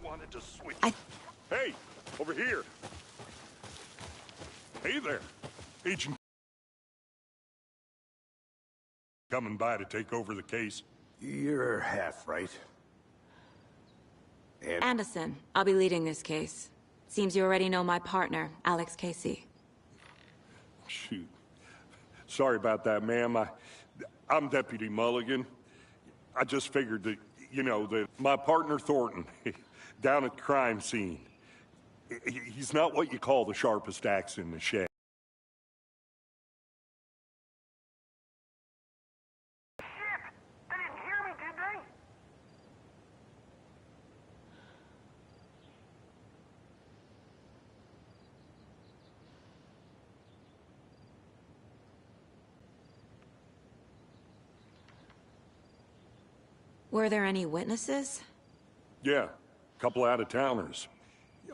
wanted to switch. Hey, over here. Hey there, Agent. Coming by to take over the case. You're half right. Anderson, I'll be leading this case. Seems you already know my partner, Alex Casey. Shoot. Sorry about that, ma'am. I'm Deputy Mulligan. I just figured that, that my partner Thornton, down at the crime scene, he's not what you call the sharpest axe in the shed. Were there any witnesses? Yeah, a couple out-of-towners.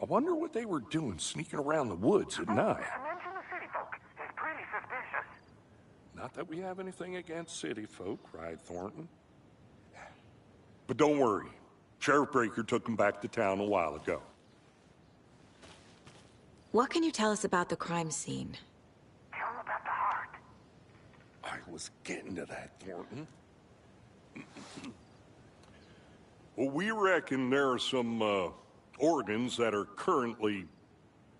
I wonder what they were doing sneaking around the woods at night. Mention the city folk. It's pretty suspicious. Not that we have anything against city folk, cried Thornton. But don't worry. Sheriff Breaker took them back to town a while ago. What can you tell us about the crime scene? Tell them about the heart. I was getting to that, Thornton. Well, we reckon there are some organs that are currently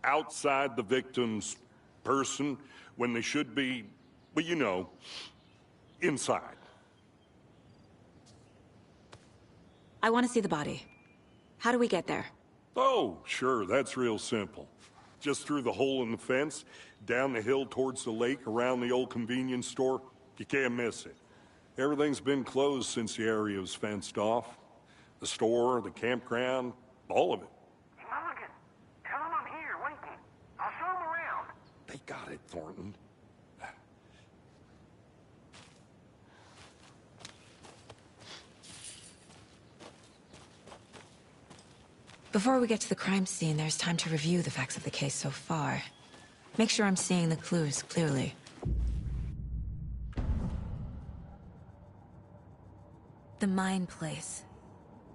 outside the victim's person when they should be, well, inside. I want to see the body. How do we get there? Oh, sure, that's real simple. Just through the hole in the fence, down the hill towards the lake, around the old convenience store. You can't miss it. Everything's been closed since the area was fenced off. The store, the campground, all of it. Mulligan, tell them I'm here, waiting. I'll show them around. They got it, Thornton. Before we get to the crime scene, there's time to review the facts of the case so far. Make sure I'm seeing the clues clearly. The Mind Place.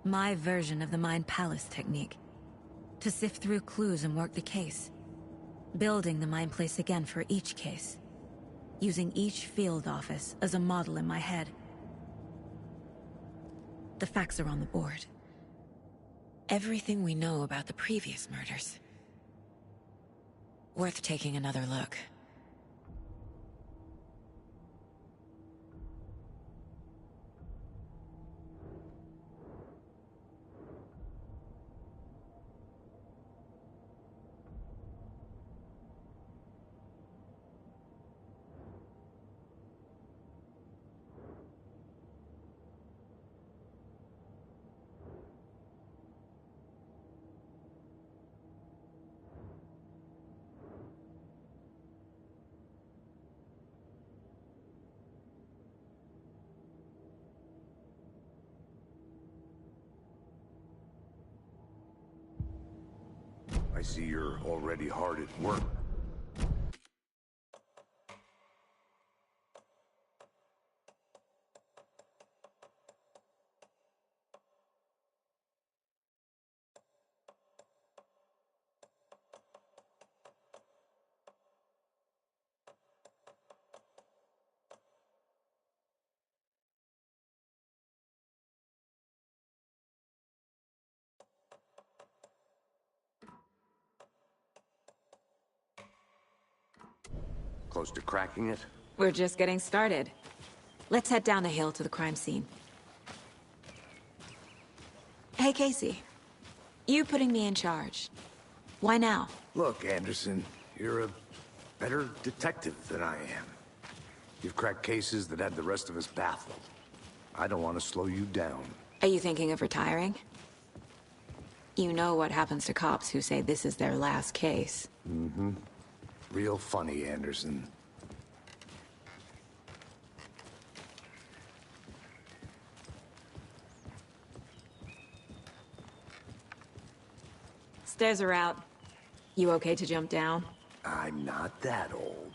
My version of the Mind Palace technique. To sift through clues and work the case. Building the Mind Place again for each case. Using each field office as a model in my head. The facts are on the board. Everything we know about the previous murders. Worth taking another look. I see you're already hard at work. Close to cracking it? We're just getting started. Let's head down the hill to the crime scene. Hey, Casey. You putting me in charge. Why now? Look, Anderson, you're a better detective than I am. You've cracked cases that had the rest of us baffled. I don't want to slow you down. Are you thinking of retiring? You know what happens to cops who say this is their last case. Mm-hmm. Real funny, Anderson. Stairs are out. You okay to jump down? I'm not that old.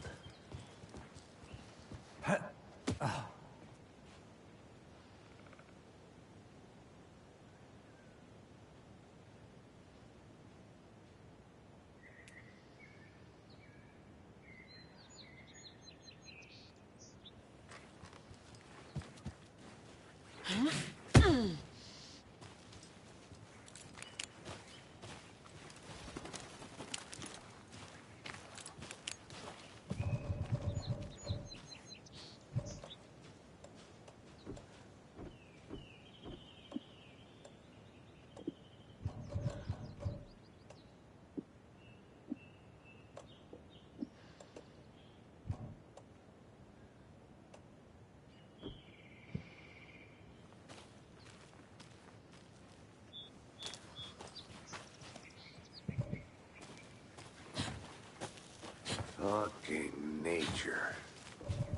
Fucking nature.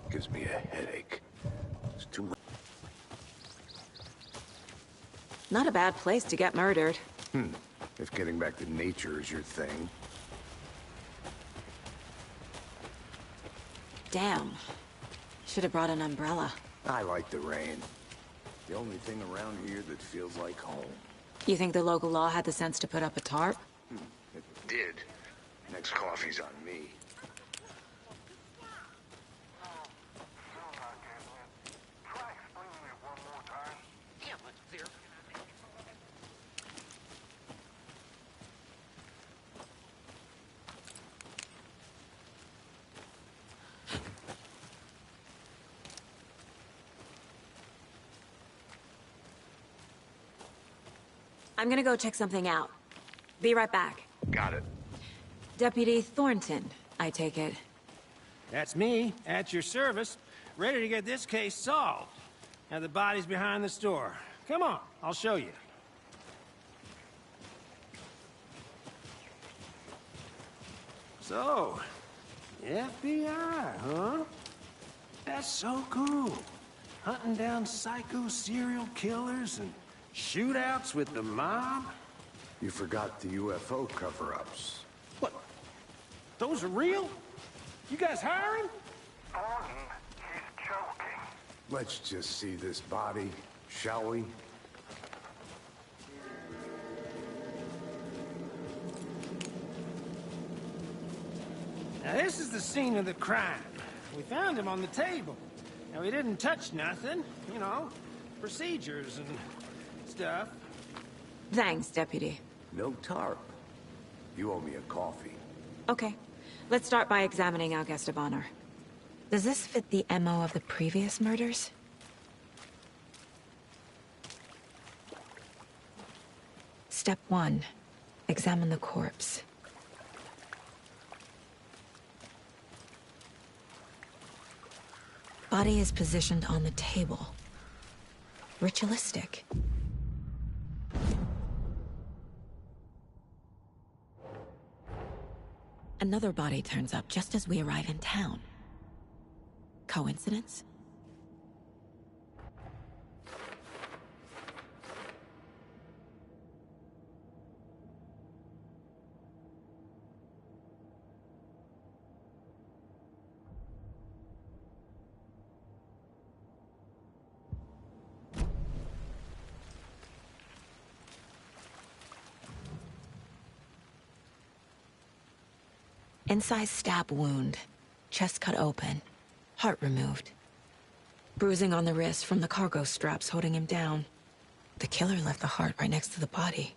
Gives me a headache. It's too much. Not a bad place to get murdered. If getting back to nature is your thing. Damn. Should have brought an umbrella. I like the rain. The only thing around here that feels like home. You think the local law had the sense to put up a tarp? It did. Next coffee's on me. Try explaining it one more time. Yeah, but there. I'm gonna go check something out. Be right back. Got it. Deputy Thornton, I take it. That's me, at your service, ready to get this case solved. Now the body's behind the store. Come on, I'll show you. So, FBI, huh? That's so cool. Hunting down psycho serial killers and shootouts with the mob. You forgot the UFO cover-ups. What? Those are real? You guys hiring? Thornton, he's joking. Let's just see this body, shall we? Now this is the scene of the crime. We found him on the table. Now we didn't touch nothing, you know, procedures and stuff. Thanks, Deputy. No tarp. You owe me a coffee. Okay. Let's start by examining our guest of honor. Does this fit the MO of the previous murders? Step 1. Examine the corpse. Body is positioned on the table. Ritualistic. Another body turns up just as we arrive in town. Coincidence? Incised stab wound. Chest cut open. Heart removed. Bruising on the wrist from the cargo straps holding him down. The killer left the heart right next to the body.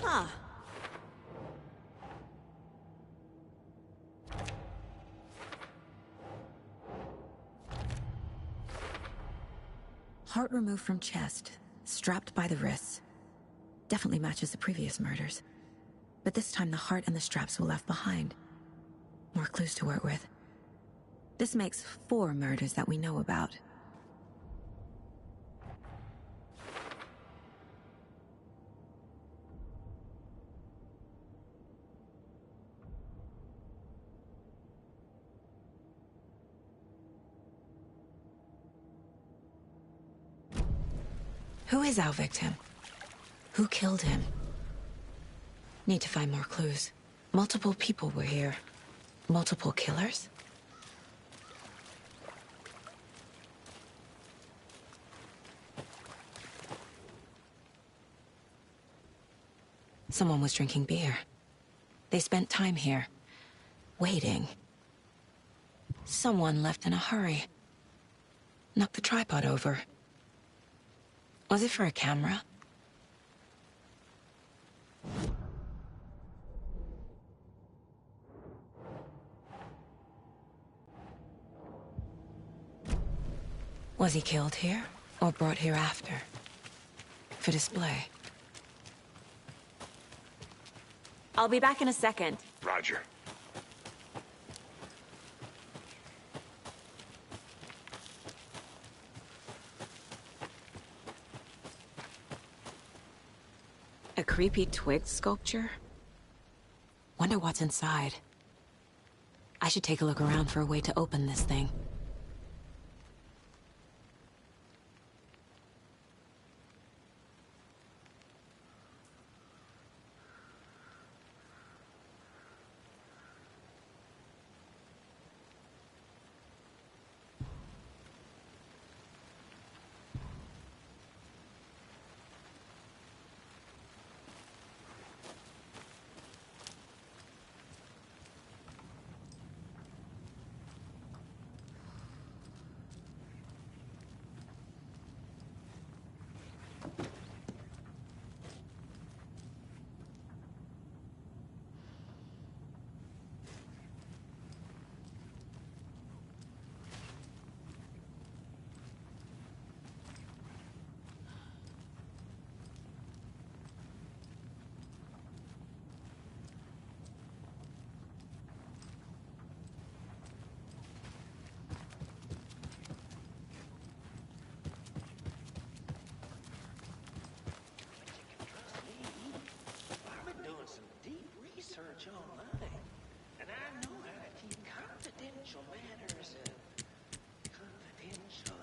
Huh. Heart removed from chest, strapped by the wrists. Definitely matches the previous murders. But this time the heart and the straps were left behind. More clues to work with. This makes 4 murders that we know about. Who is our victim? Who killed him? Need to find more clues. Multiple people were here. Multiple killers? Someone was drinking beer. They spent time here, waiting. Someone left in a hurry. Knocked the tripod over. Was it for a camera? Was he killed here, or brought here after? For display? I'll be back in a second. Roger. A creepy twig sculpture? Wonder what's inside. I should take a look around for a way to open this thing. Online, and I know how to keep confidential matters confidential.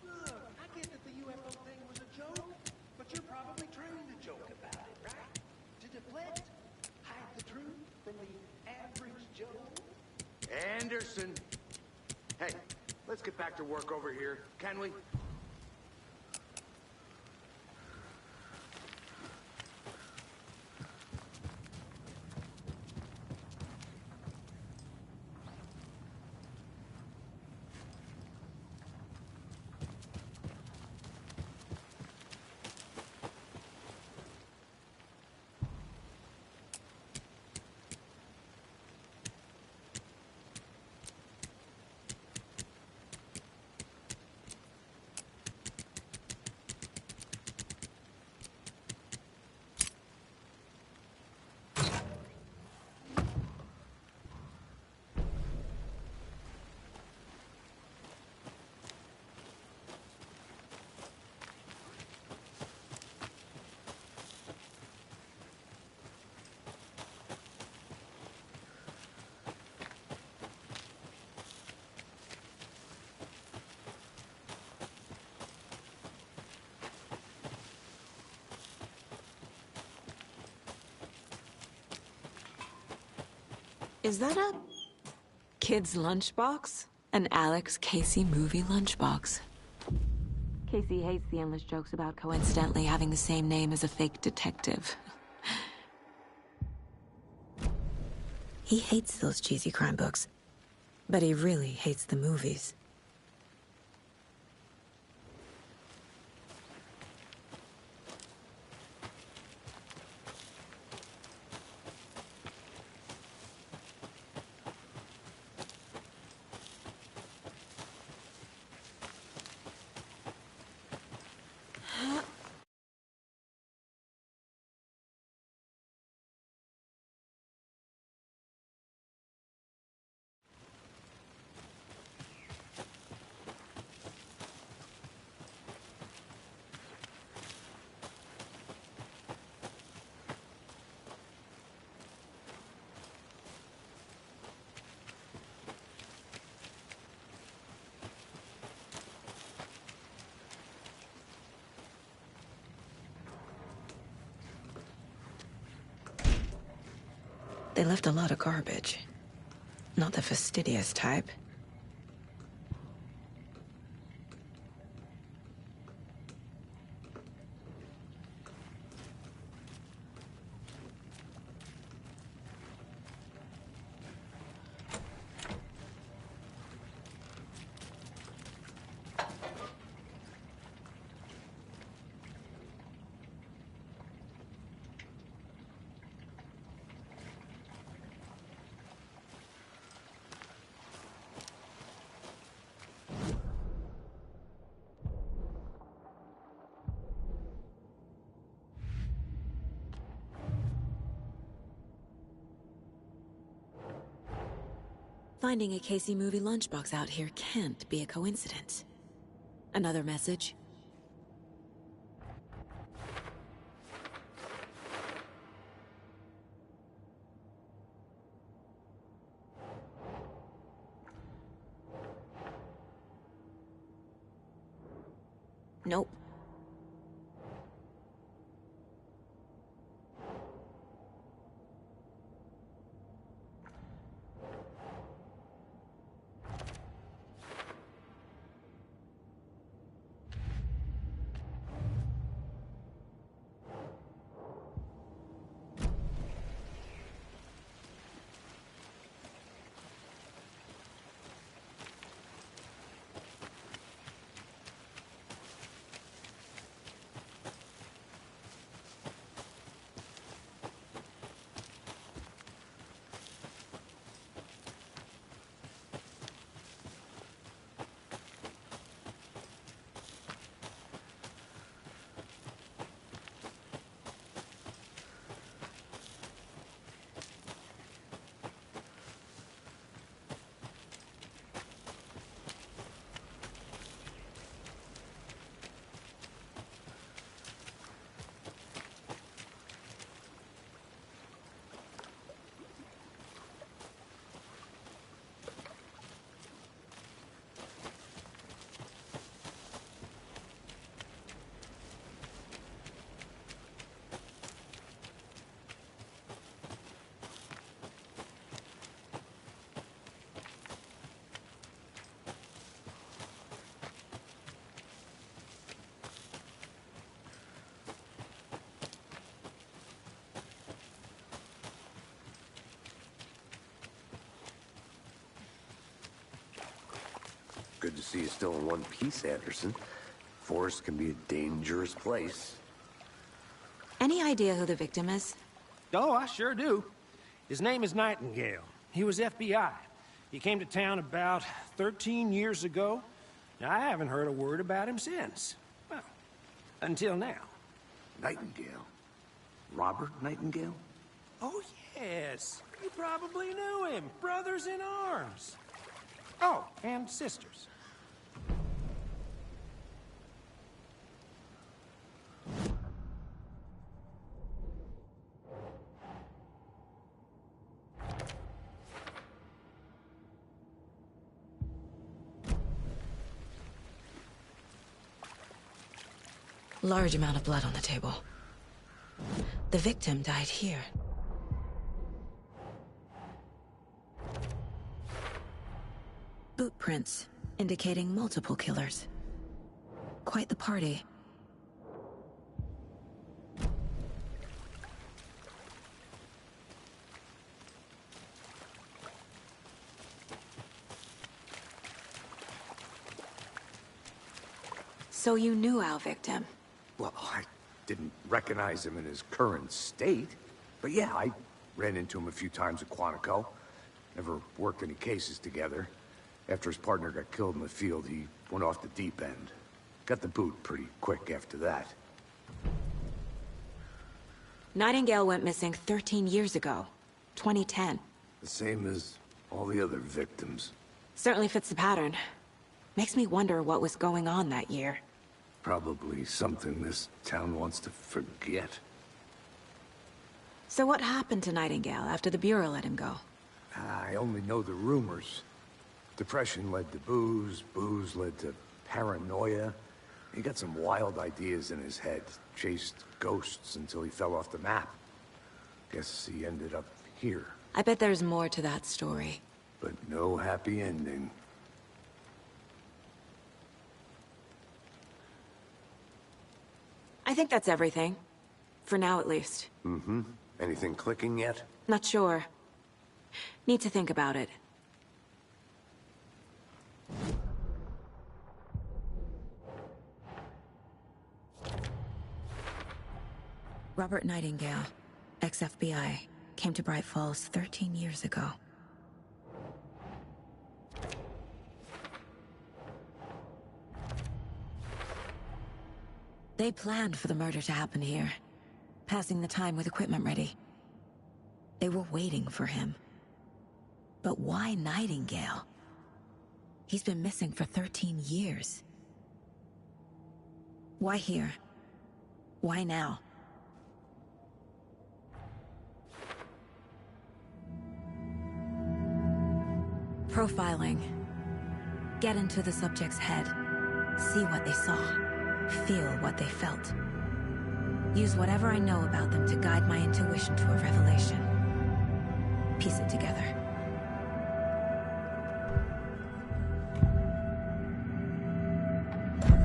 Look, I get that the UFO thing was a joke, but you're probably trained to joke about it, right? To deflect, hide the truth from the average Joe. Anderson! Hey, let's get back to work over here, can we? Is that a kid's lunchbox? An Alex Casey movie lunchbox. Casey hates the endless jokes about coincidentally having the same name as a fake detective. He hates those cheesy crime books, but he really hates the movies. They left a lot of garbage. Not the fastidious type. Finding a Casey movie lunchbox out here can't be a coincidence. Another message? Nope. Good to see you still in one piece, Anderson. Forest can be a dangerous place. Any idea who the victim is? Oh, I sure do. His name is Nightingale. He was FBI. He came to town about 13 years ago. Now, I haven't heard a word about him since. Well, until now. Nightingale? Robert Nightingale? Oh, yes. You probably knew him. Brothers in arms. Oh, and sisters. Large amount of blood on the table. The victim died here. Boot prints, indicating multiple killers. Quite the party. So you knew our victim? Well, I didn't recognize him in his current state. But yeah, I ran into him a few times at Quantico. Never worked any cases together. After his partner got killed in the field, he went off the deep end. Got the boot pretty quick after that. Nightingale went missing 13 years ago. 2010. The same as all the other victims. Certainly fits the pattern. Makes me wonder what was going on that year. Probably something this town wants to forget. So what happened to Nightingale after the Bureau let him go? I only know the rumors. Depression led to booze, booze led to paranoia. He got some wild ideas in his head, chased ghosts until he fell off the map. Guess he ended up here. I bet there's more to that story. But no happy ending. I think that's everything. For now, at least. Mm-hmm. Anything clicking yet? Not sure. Need to think about it. Robert Nightingale, ex-FBI, came to Bright Falls 13 years ago. They planned for the murder to happen here, passing the time with equipment ready. They were waiting for him. But why Nightingale? He's been missing for 13 years. Why here? Why now? Profiling. Get into the subject's head. See what they saw. Feel what they felt. Use whatever I know about them to guide my intuition to a revelation. Piece it together.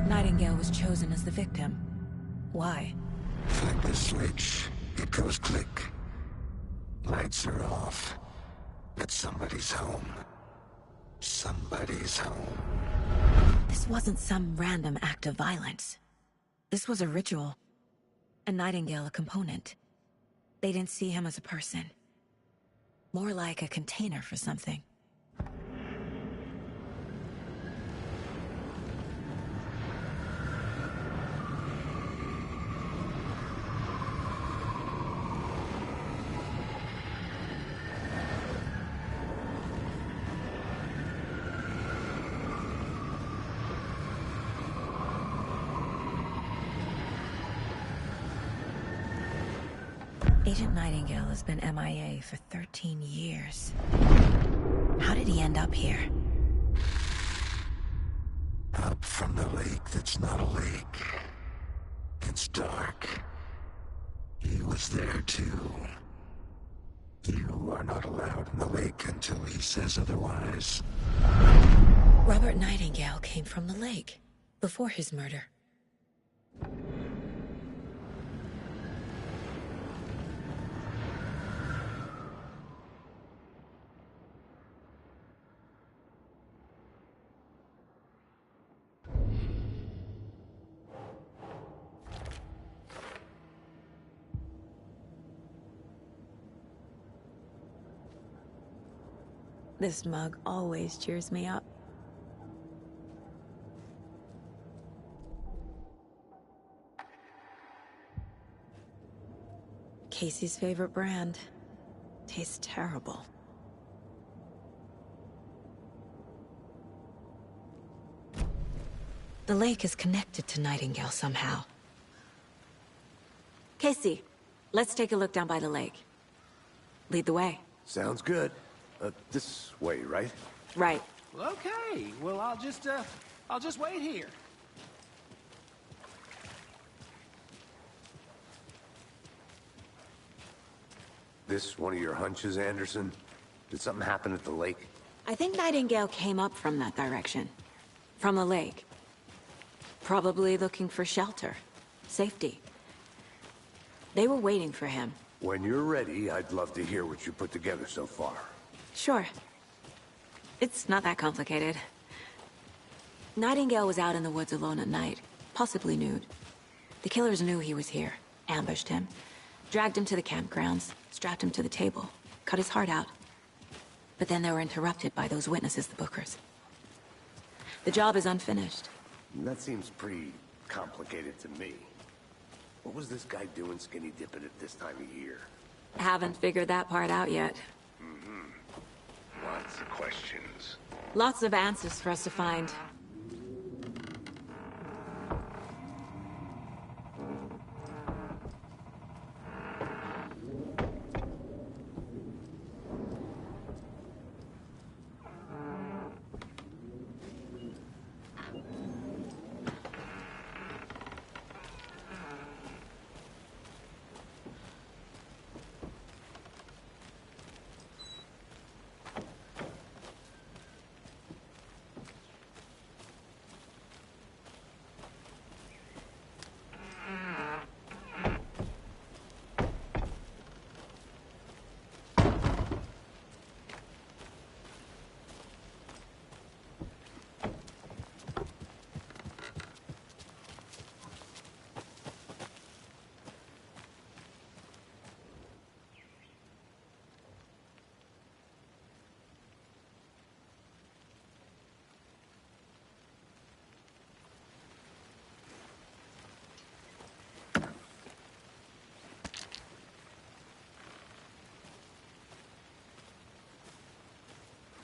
Nightingale was chosen as the victim. Why? Flip the switch. It goes click. Lights are off. But somebody's home. Somebody's home. This wasn't some random act of violence. This was a ritual. And Nightingale a component. They didn't see him as a person. More like a container for something. Agent Nightingale has been MIA for 13 years. How did he end up here? Up from the lake that's not a lake. It's dark. He was there too. You are not allowed in the lake until he says otherwise. Robert Nightingale came from the lake, before his murder. This mug always cheers me up. Casey's favorite brand. Tastes terrible. The lake is connected to Nightingale somehow. Casey, let's take a look down by the lake. Lead the way. Sounds good. This way, right? Right. Okay, well, I'll just wait here. This one of your hunches, Anderson? Did something happen at the lake? I think Nightingale came up from that direction. From the lake. Probably looking for shelter. Safety. They were waiting for him. When you're ready, I'd love to hear what you put together so far. Sure. It's not that complicated. Nightingale was out in the woods alone at night, possibly nude. The killers knew he was here, ambushed him, dragged him to the campgrounds, strapped him to the table, cut his heart out. But then they were interrupted by those witnesses, the Bookers. The job is unfinished. That seems pretty complicated to me. What was this guy doing skinny dipping at this time of year? Haven't figured that part out yet. Lots of questions. Lots of answers for us to find.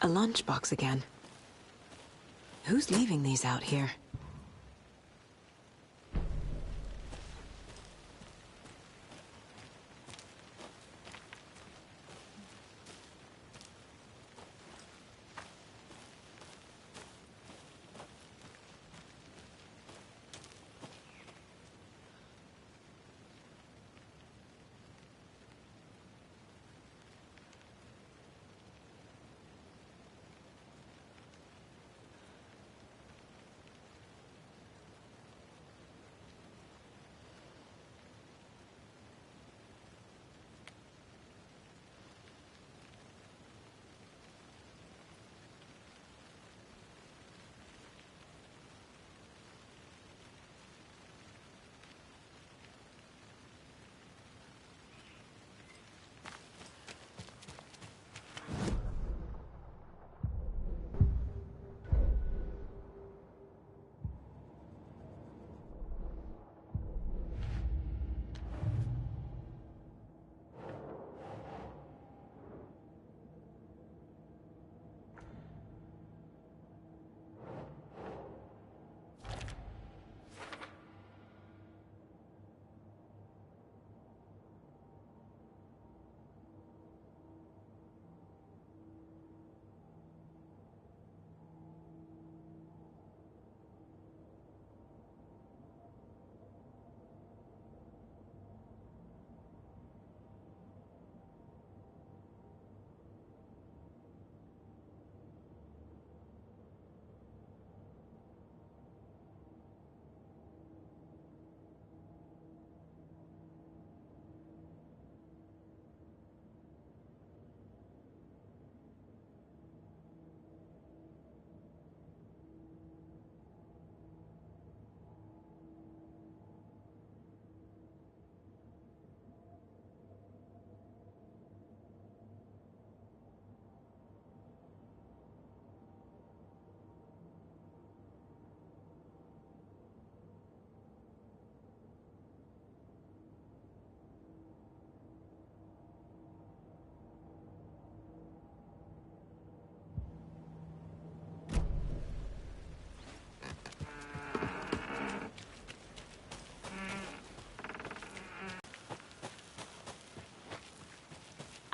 A lunchbox again. Who's leaving these out here?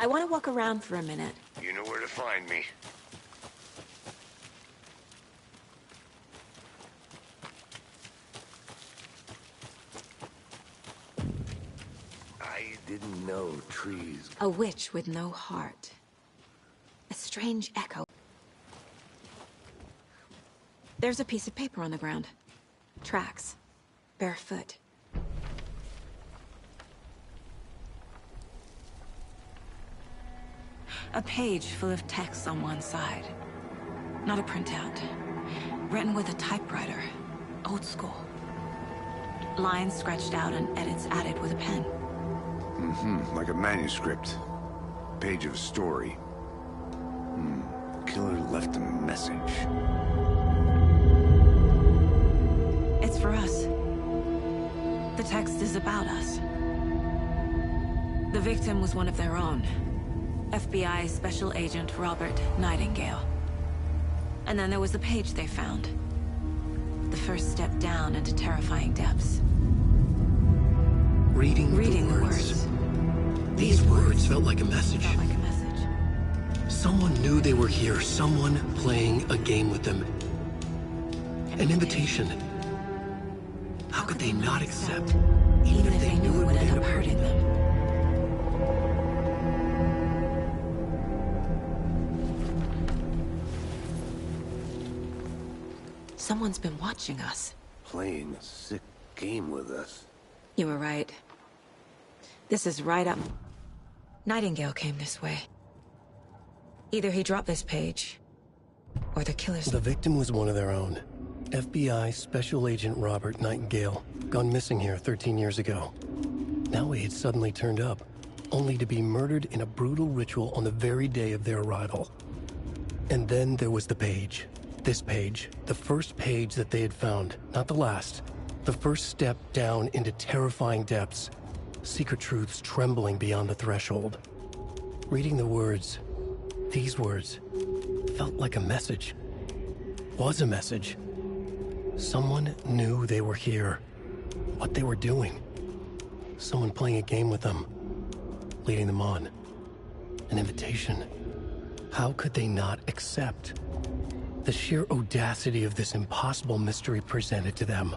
I want to walk around for a minute. You know where to find me. I didn't know trees... A witch with no heart. A strange echo. There's a piece of paper on the ground. Tracks. Barefoot. A page full of text on one side. Not a printout. Written with a typewriter. Old school. Lines scratched out and edits added with a pen. Like a manuscript. Page of a story. Killer left a message. It's for us. The text is about us. The victim was one of their own. FBI Special Agent Robert Nightingale. And then there was the page they found. The first step down into terrifying depths. Reading the words. These words felt like a message. Someone knew they were here, someone playing a game with them. An invitation. How could they not accept, even if they knew it would end up hurting them? Someone's been watching us. Playing a sick game with us. You were right. This is right up. Nightingale came this way. Either he dropped this page, or the killers... The victim was one of their own. FBI Special Agent Robert Nightingale, gone missing here 13 years ago. Now he had suddenly turned up, only to be murdered in a brutal ritual on the very day of their arrival. And then there was the page. This page, the first page that they had found, not the last. The first step down into terrifying depths. Secret truths trembling beyond the threshold. Reading the words, these words, felt like a message. Was a message. Someone knew they were here. What they were doing. Someone playing a game with them. Leading them on. An invitation. How could they not accept? The sheer audacity of this impossible mystery presented to them.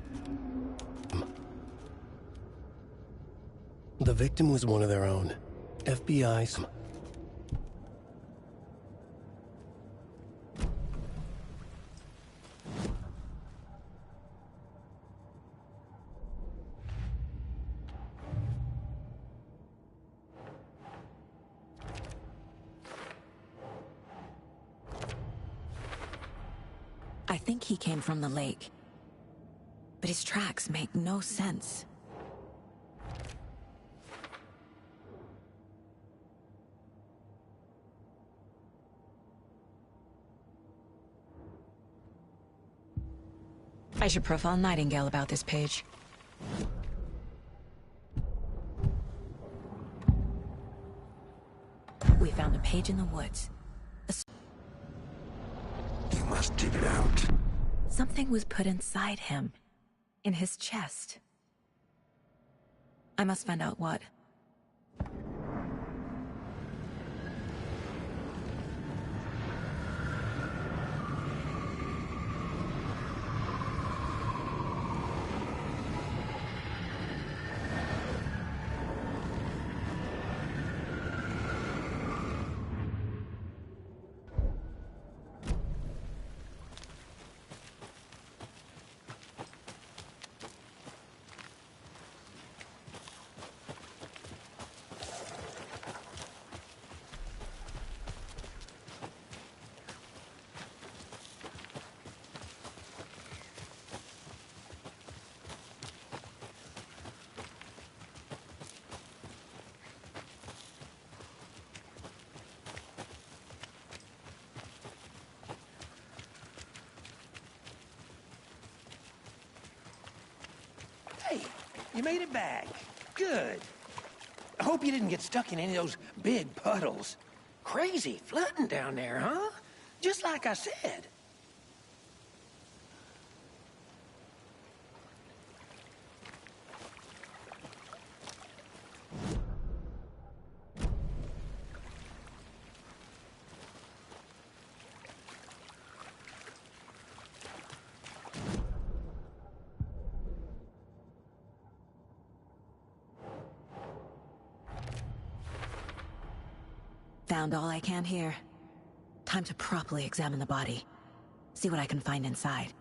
The victim was one of their own. FBI's. I think he came from the lake. But his tracks make no sense. I should profile Nightingale about this page. We found a page in the woods. You must dig it out. Something was put inside him. In his chest. I must find out what. Hey, you made it back. Good. I hope you didn't get stuck in any of those big puddles. Crazy flooding down there, huh? Just like I said. Found all I can here. Time to properly examine the body. See what I can find inside.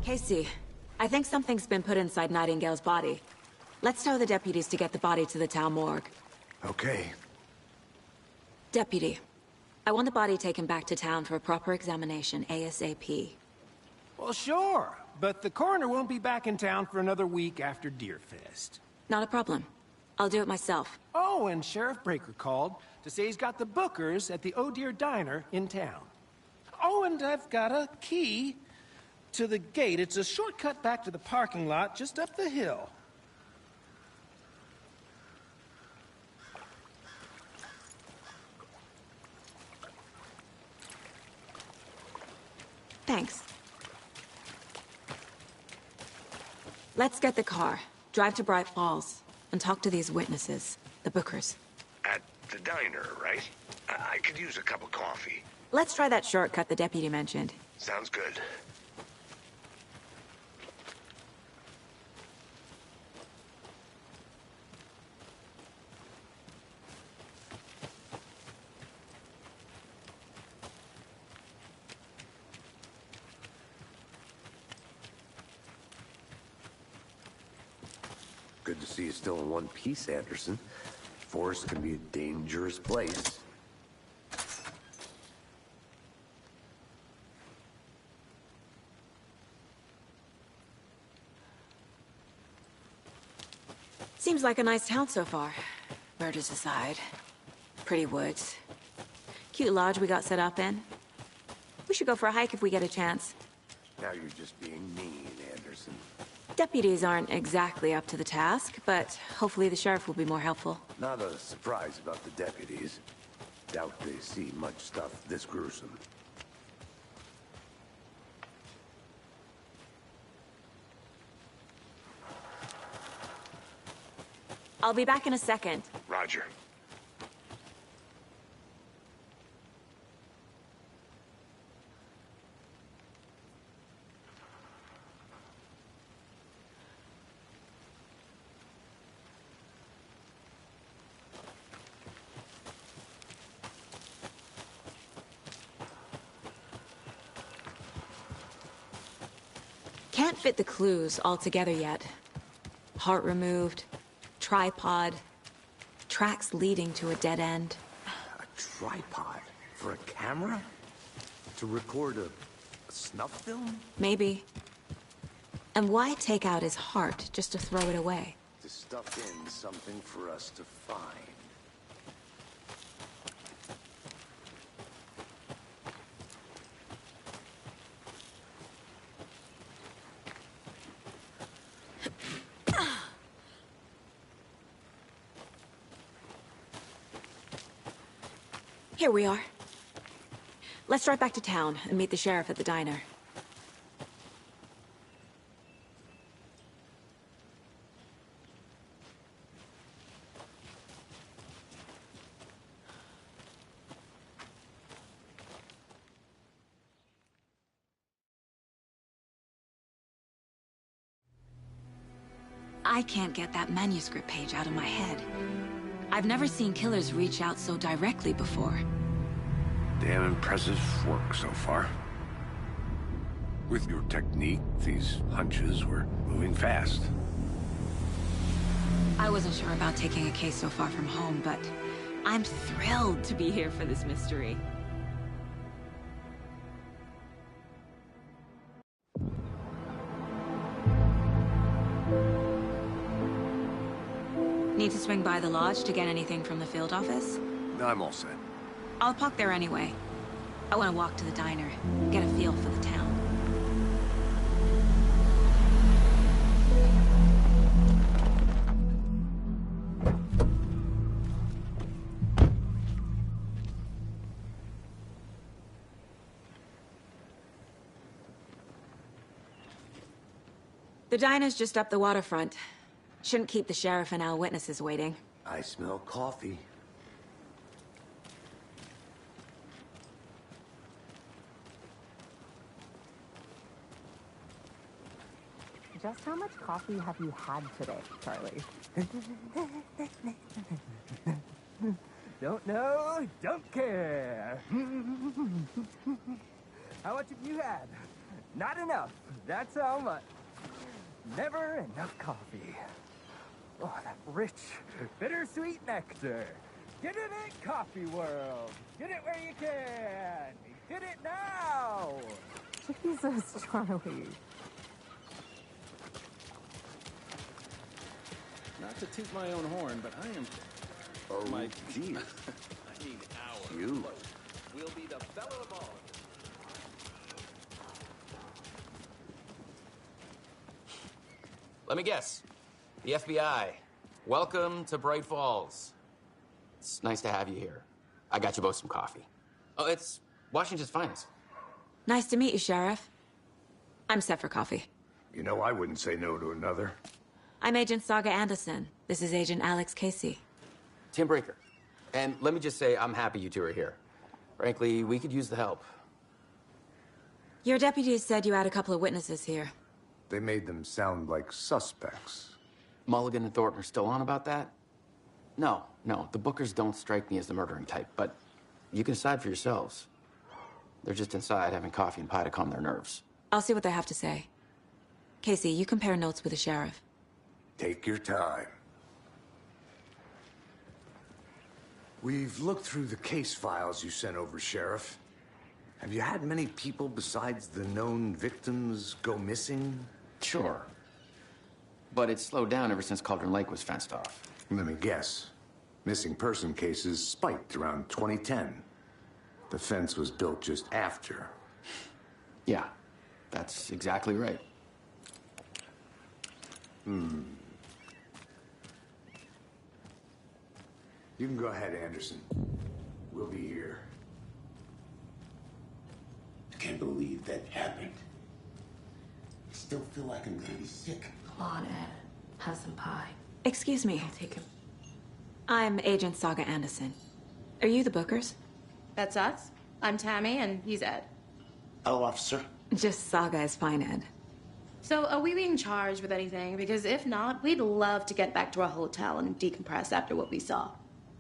Casey, I think something's been put inside Nightingale's body. Let's tell the deputies to get the body to the town morgue. Okay. Deputy, I want the body taken back to town for a proper examination ASAP. Well, sure. But the coroner won't be back in town for another week after Deerfest. Not a problem. I'll do it myself. Oh, and Sheriff Breaker called to say he's got the Bookers at the Oh Deer Diner in town. Oh, and I've got a key to the gate. It's a shortcut back to the parking lot just up the hill. Thanks. Let's get the car, drive to Bright Falls, and talk to these witnesses, the Bookers. At the diner, right? I could use a cup of coffee. Let's try that shortcut the deputy mentioned. Sounds good. Good to see you still in one piece, Anderson. Forest can be a dangerous place. Seems like a nice town so far. Murders aside. Pretty woods. Cute lodge we got set up in. We should go for a hike if we get a chance. Now you're just being mean, Anderson. Deputies aren't exactly up to the task, but hopefully the sheriff will be more helpful. Not a surprise about the deputies. Doubt they see much stuff this gruesome. I'll be back in a second. Roger. Can't fit the clues all together yet. Heart removed, tripod, tracks leading to a dead end. A tripod? For a camera? To record a snuff film? Maybe. And why take out his heart just to throw it away? To stuff in something for us to find. Here we are. Let's drive back to town and meet the sheriff at the diner. I can't get that manuscript page out of my head. I've never seen killers reach out so directly before. Damn impressive work so far. With your technique, these hunches were moving fast. I wasn't sure about taking a case so far from home, but I'm thrilled to be here for this mystery. Need to swing by the lodge to get anything from the field office? I'm all set. I'll park there anyway. I want to walk to the diner, get a feel for the town. The diner's just up the waterfront. Shouldn't keep the sheriff and our witnesses waiting. I smell coffee. Just how much coffee have you had today, Charlie? Don't know, don't care. How much have you had? Not enough. That's how much. Never enough coffee. Oh, that rich, bittersweet nectar. Get it in Coffee World. Get it where you can. Get it now. Jesus, Charlie. Not to toot my own horn, but I am... Oh, my... gee. I need hours. You. We'll be the belle of the ball. Let me guess. The FBI. Welcome to Bright Falls. It's nice to have you here. I got you both some coffee. Oh, it's Washington's finest. Nice to meet you, Sheriff. I'm set for coffee. You know, I wouldn't say no to another. I'm Agent Saga Anderson. This is Agent Alex Casey. Tim Breaker. And let me just say, I'm happy you two are here. Frankly, we could use the help. Your deputies said you had a couple of witnesses here. They made them sound like suspects. Mulligan and Thornton are still on about that? No, the Bookers don't strike me as the murdering type, but you can decide for yourselves. They're just inside having coffee and pie to calm their nerves. I'll see what they have to say. Casey, you compare notes with the sheriff. Take your time. We've looked through the case files you sent over, Sheriff. Have you had many people besides the known victims go missing? Sure. But it's slowed down ever since Cauldron Lake was fenced off. Let me guess. Missing person cases spiked around 2010. The fence was built just after. Yeah. That's exactly right. You can go ahead, Anderson. We'll be here. I can't believe that happened. I still feel like I'm gonna be sick. Come on, Ed. Have some pie. Excuse me. I'll take him. I'm Agent Saga Anderson. Are you the Bookers? That's us. I'm Tammy, and he's Ed. Hello, officer. Just Saga is fine, Ed. So, are we being charged with anything? Because if not, we'd love to get back to our hotel and decompress after what we saw.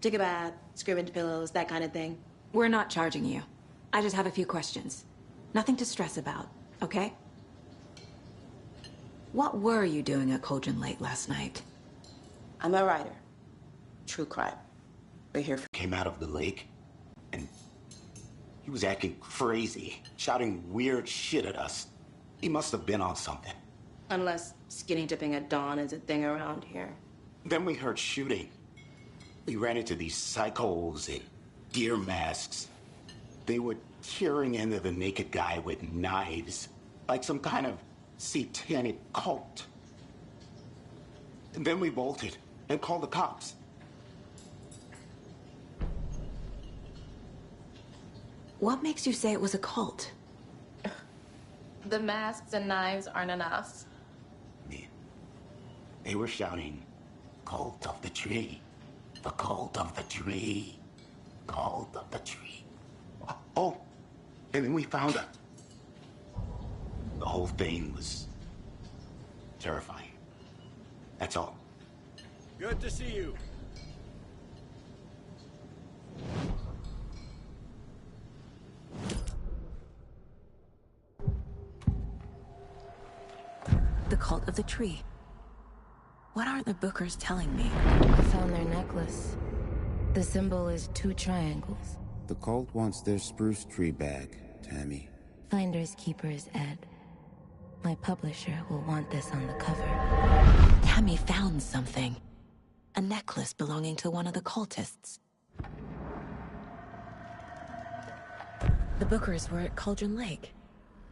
Take a bath, scream into pillows, that kind of thing. We're not charging you. I just have a few questions. Nothing to stress about, okay? What were you doing at Cauldron Lake last night? I'm a writer. True crime. We're here for... Came out of the lake, and he was acting crazy, shouting weird shit at us. He must have been on something. Unless skinny dipping at dawn is a thing around here. Then we heard shooting. We ran into these psychos in deer masks. They were tearing into the naked guy with knives, like some kind of satanic cult. And then we bolted and called the cops. What makes you say it was a cult? The masks and knives aren't enough. They were shouting, "Cult of the tree. The cult of the tree. Cult of the tree." Oh, and then we found it. The whole thing was terrifying. That's all. Good to see you. The cult of the tree. What are the Bookers telling me? I found their necklace. The symbol is 2 triangles. The cult wants their spruce tree back, Tammy. Finders keepers, Ed. My publisher will want this on the cover. Tammy found something. A necklace belonging to one of the cultists. The Bookers were at Cauldron Lake.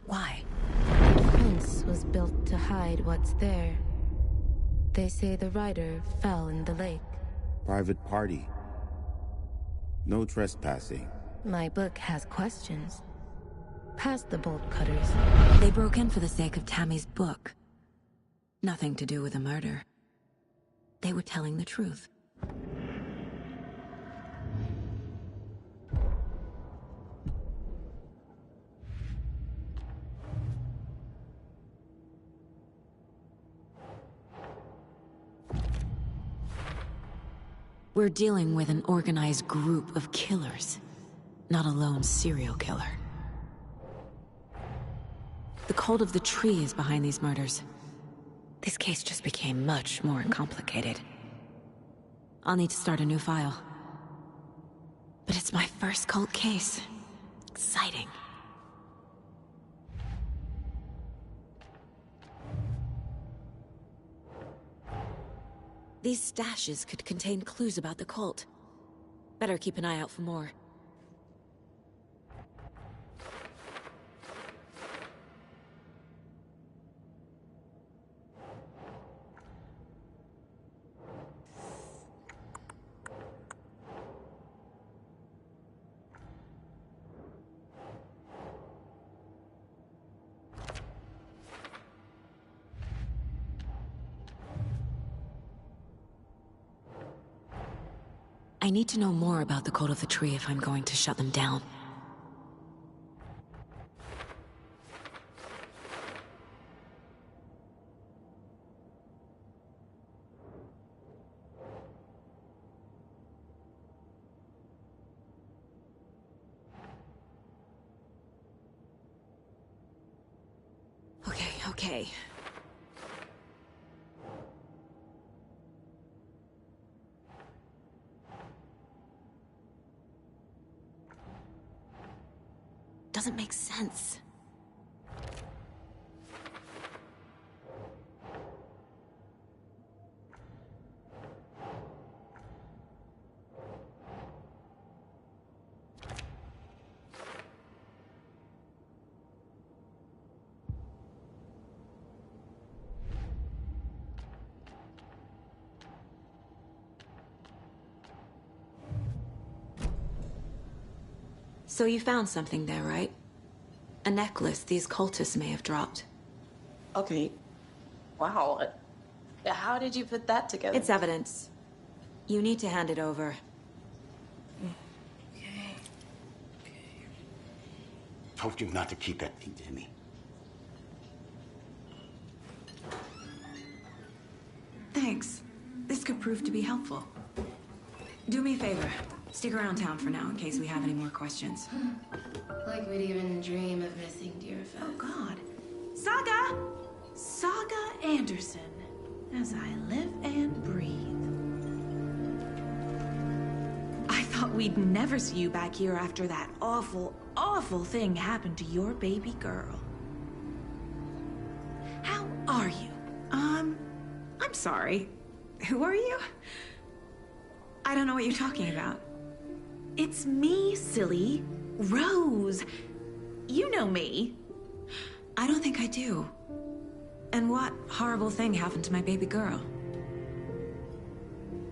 Why? The fence was built to hide what's there. They say the rider fell in the lake. Private party. No trespassing. My book has questions. Past the bolt cutters. They broke in for the sake of Tammy's book. Nothing to do with a murder. They were telling the truth. We're dealing with an organized group of killers, not a lone serial killer. The cult of the tree is behind these murders. This case just became much more complicated. I'll need to start a new file. But it's my first cult case. Exciting. These stashes could contain clues about the cult. Better keep an eye out for more. I need to know more about the cult of the tree if I'm going to shut them down. Okay. Doesn't make sense. So you found something there, right? A necklace these cultists may have dropped. Okay. Wow. How did you put that together? It's evidence. You need to hand it over. Okay. Told you not to keep that thing to me. Thanks. This could prove to be helpful. Do me a favor. Stick around town for now in case we have any more questions. Like we'd even dream of missing dear friends. Oh, God. Saga! Saga Anderson. As I live and breathe. I thought we'd never see you back here after that awful, awful thing happened to your baby girl. How are you? I'm sorry. Who are you? I don't know what you're talking about. It's me, silly. Rose. You know me. I don't think I do. And what horrible thing happened to my baby girl?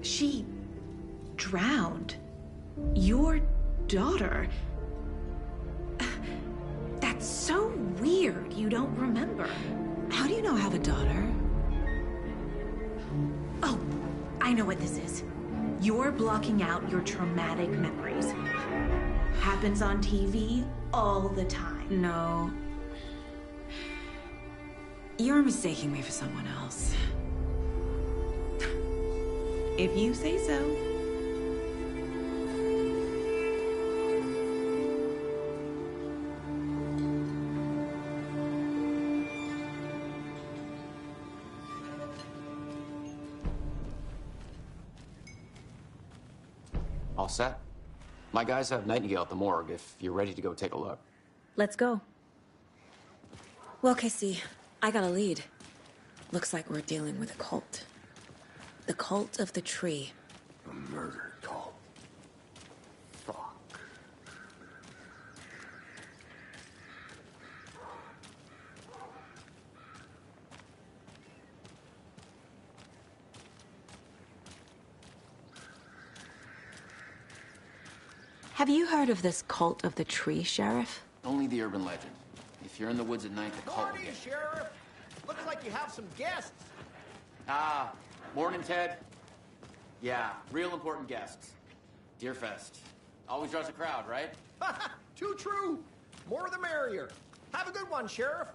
She drowned. Your daughter. That's so weird you don't remember. How do you know I have a daughter? Oh, I know what this is. You're blocking out your traumatic memories. Happens on TV all the time. No. You're mistaking me for someone else. If you say so. All set? My guys have Nightingale at the morgue if you're ready to go take a look. Let's go. Well, Casey, I got a lead. Looks like we're dealing with a cult. The cult of the tree. A murder cult. Fuck. Have you heard of this cult of the tree, Sheriff? Only the urban legend. If you're in the woods at night, the cult will Morning, get... Sheriff. Looks like you have some guests. Ah, morning, Ted. Yeah, real important guests. Deerfest. Always draws a crowd, right? Too true. More the merrier. Have a good one, Sheriff.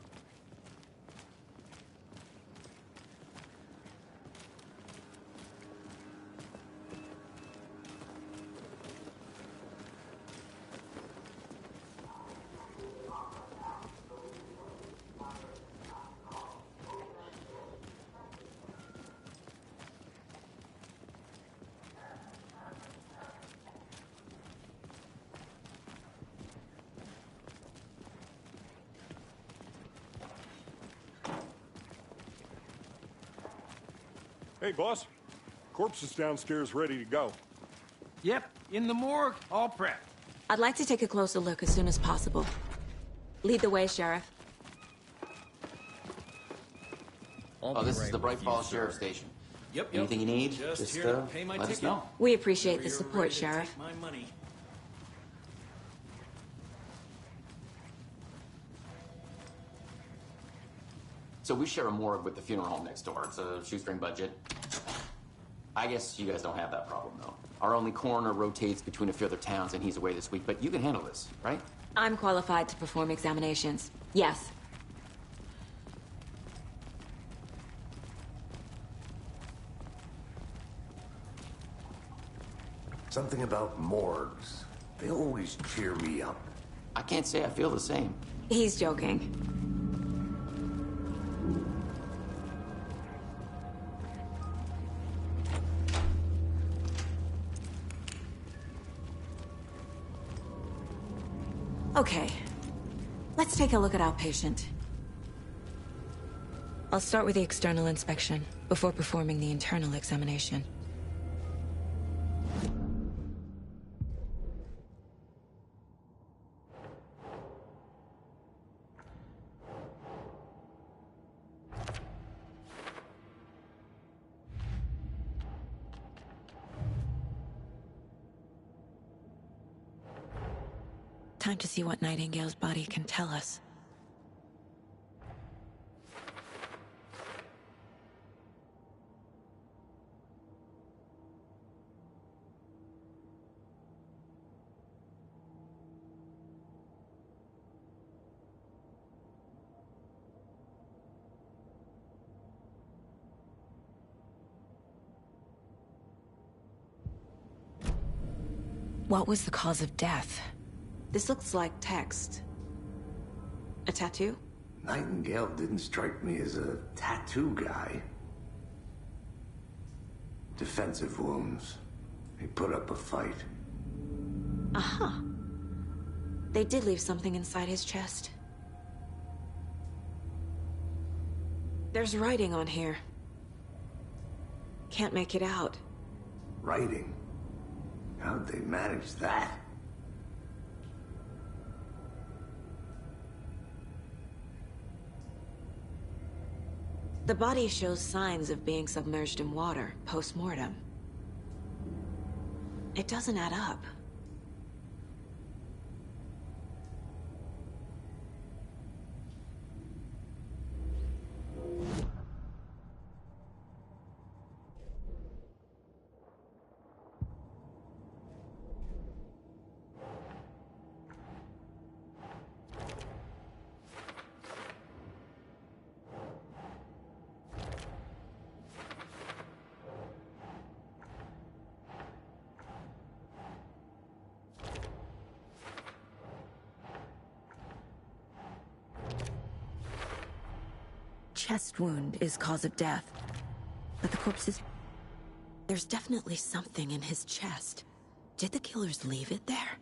Hey, boss. Corpse is downstairs ready to go. Yep, in the morgue, all prepped. I'd like to take a closer look as soon as possible. Lead the way, Sheriff. Oh, this is the Bright Falls Sheriff Station. Yep. Anything you need, Just here to pay my let us ticket. know. We appreciate the You're support, ready to Sheriff. take my money. So we share a morgue with the funeral home next door. It's a shoestring budget. I guess you guys don't have that problem, though. Our only coroner rotates between a few other towns, and he's away this week. But you can handle this, right? I'm qualified to perform examinations. Yes. Something about morgues. They always cheer me up. I can't say I feel the same. He's joking. Okay. Let's take a look at our patient. I'll start with the external inspection before performing the internal examination. Time to see what Nightingale's body can tell us. What was the cause of death? This looks like text. A tattoo? Nightingale didn't strike me as a tattoo guy. Defensive wounds. He put up a fight. Aha. They did leave something inside his chest. There's writing on here. Can't make it out. Writing? How'd they manage that? The body shows signs of being submerged in water, post-mortem. It doesn't add up. Chest wound is cause of death. But the corpse is... There's definitely something in his chest. Did the killers leave it there?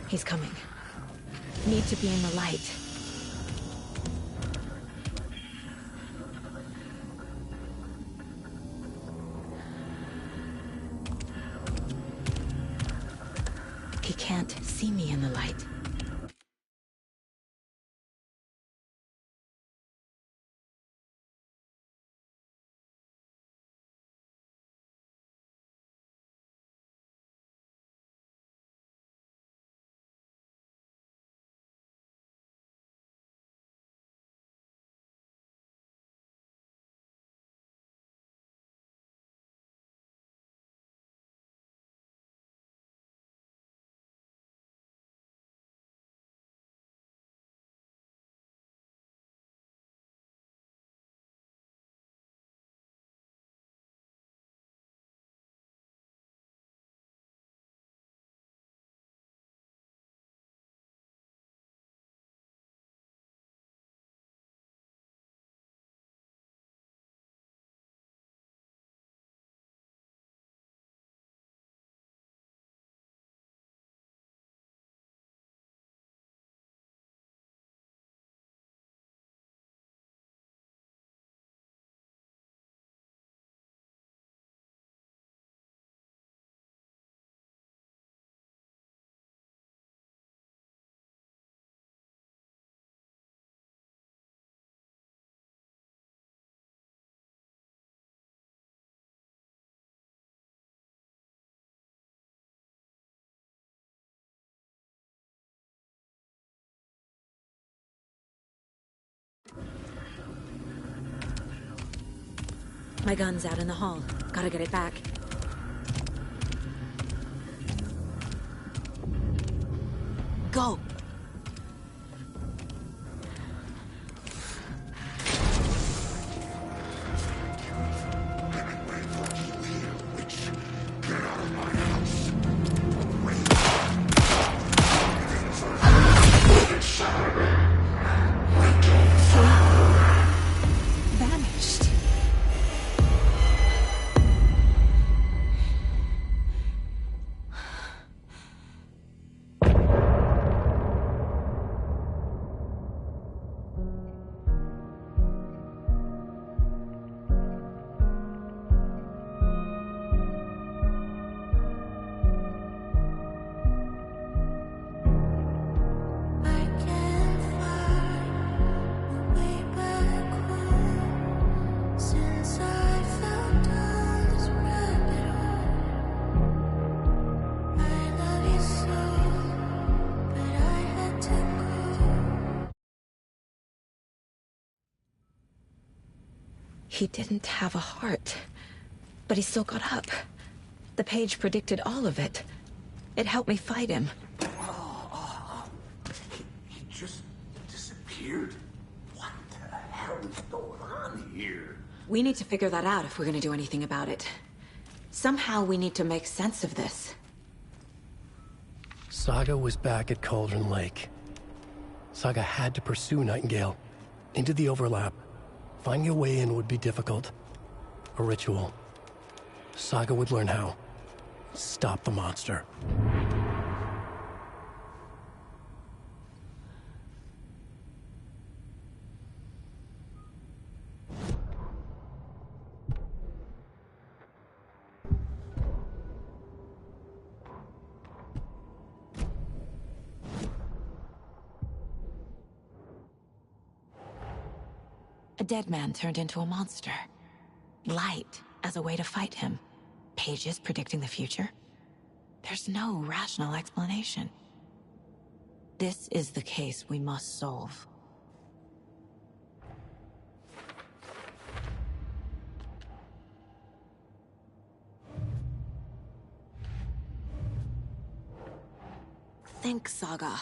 He's coming. Need to be in the light. He can't see me in the light. My gun's out in the hall. Gotta get it back. go. Vanished. He didn't have a heart, but he still got up. The page predicted all of it. It helped me fight him. He just disappeared? What the hell is going on here? We need to figure that out if we're gonna do anything about it. Somehow we need to make sense of this. Saga was back at Cauldron Lake. Saga had to pursue Nightingale into the overlap. Finding a way in would be difficult. A ritual. Saga would learn how. Stop the monster. A dead man turned into a monster. Light as a way to fight him. Pages predicting the future. There's no rational explanation. This is the case we must solve. Think, Saga.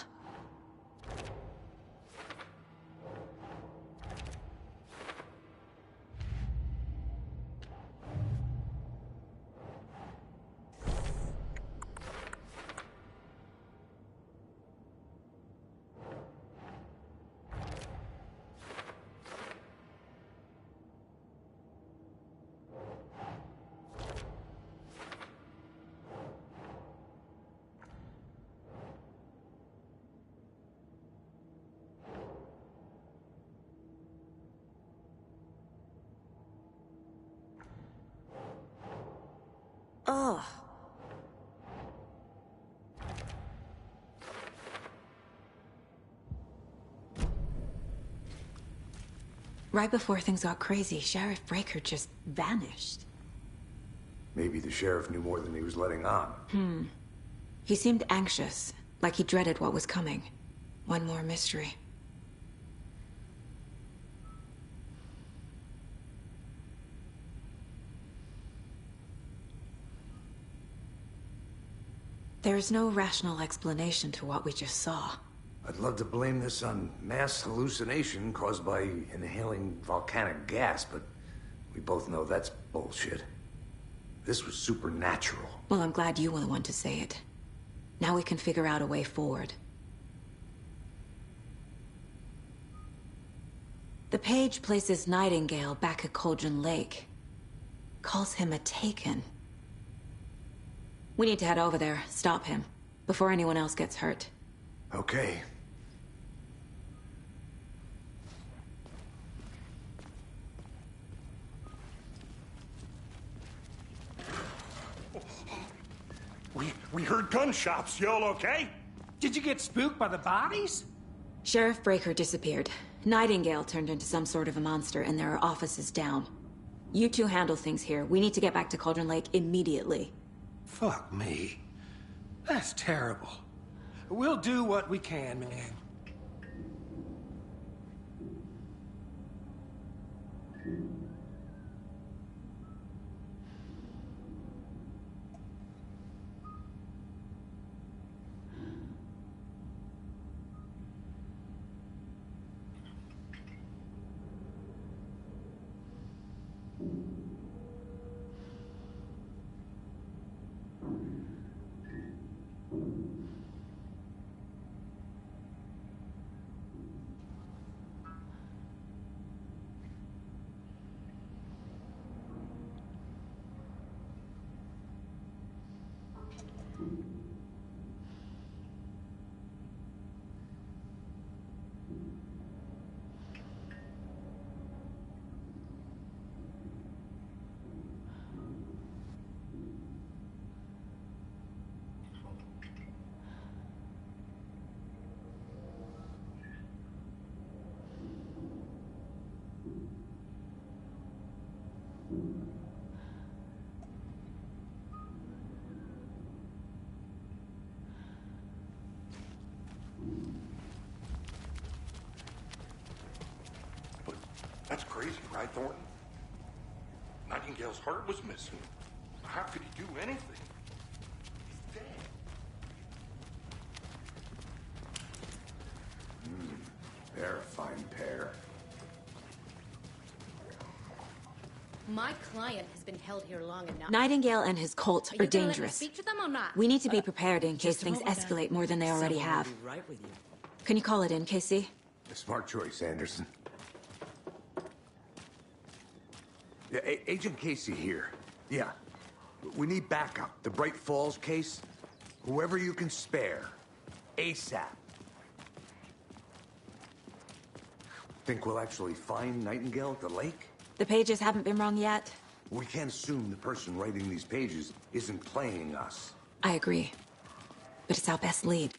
Ugh. Right before things got crazy, Sheriff Breaker just vanished. Maybe the sheriff knew more than he was letting on. He seemed anxious, like he dreaded what was coming. One more mystery. There's no rational explanation to what we just saw. I'd love to blame this on mass hallucination caused by inhaling volcanic gas, but we both know that's bullshit. This was supernatural. Well, I'm glad you were the one to say it. Now we can figure out a way forward. The page places Nightingale back at Cauldron Lake. Calls him a Taken. We need to head over there, stop him, before anyone else gets hurt. Okay. We heard gunshots. Y'all okay? Did you get spooked by the bodies? Sheriff Breaker disappeared. Nightingale turned into some sort of a monster, and there are offices down. You two handle things here. We need to get back to Cauldron Lake immediately. Fuck me. That's terrible. We'll do what we can, man. crazy, right, Thornton? Nightingale's heart was missing. How could he do anything? He's dead. They're a fine pair. My client has been held here long enough. Nightingale and his cult are you gonna let me dangerous. speak to them or not? We need to be prepared in case Just a things moment, escalate more than they already Someone will have. be right with you. Can you call it in, Casey? A smart choice, Anderson. Yeah, Agent Casey here. Yeah. We need backup. The Bright Falls case. Whoever you can spare. ASAP. Think we'll actually find Nightingale at the lake? The pages haven't been wrong yet. We can't assume the person writing these pages isn't playing us. I agree. But it's our best lead.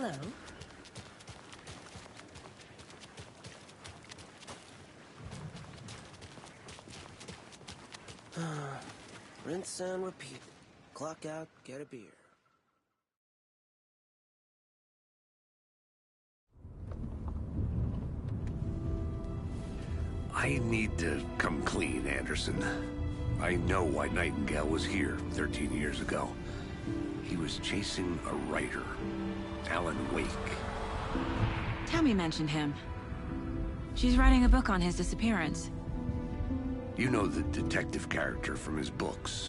Hello. Rinse and repeat. Clock out, get a beer. I need to come clean, Anderson. I know why Nightingale was here 13 years ago. He was chasing a writer, Alan Wake. Tammy mentioned him. She's writing a book on his disappearance. You know the detective character from his books.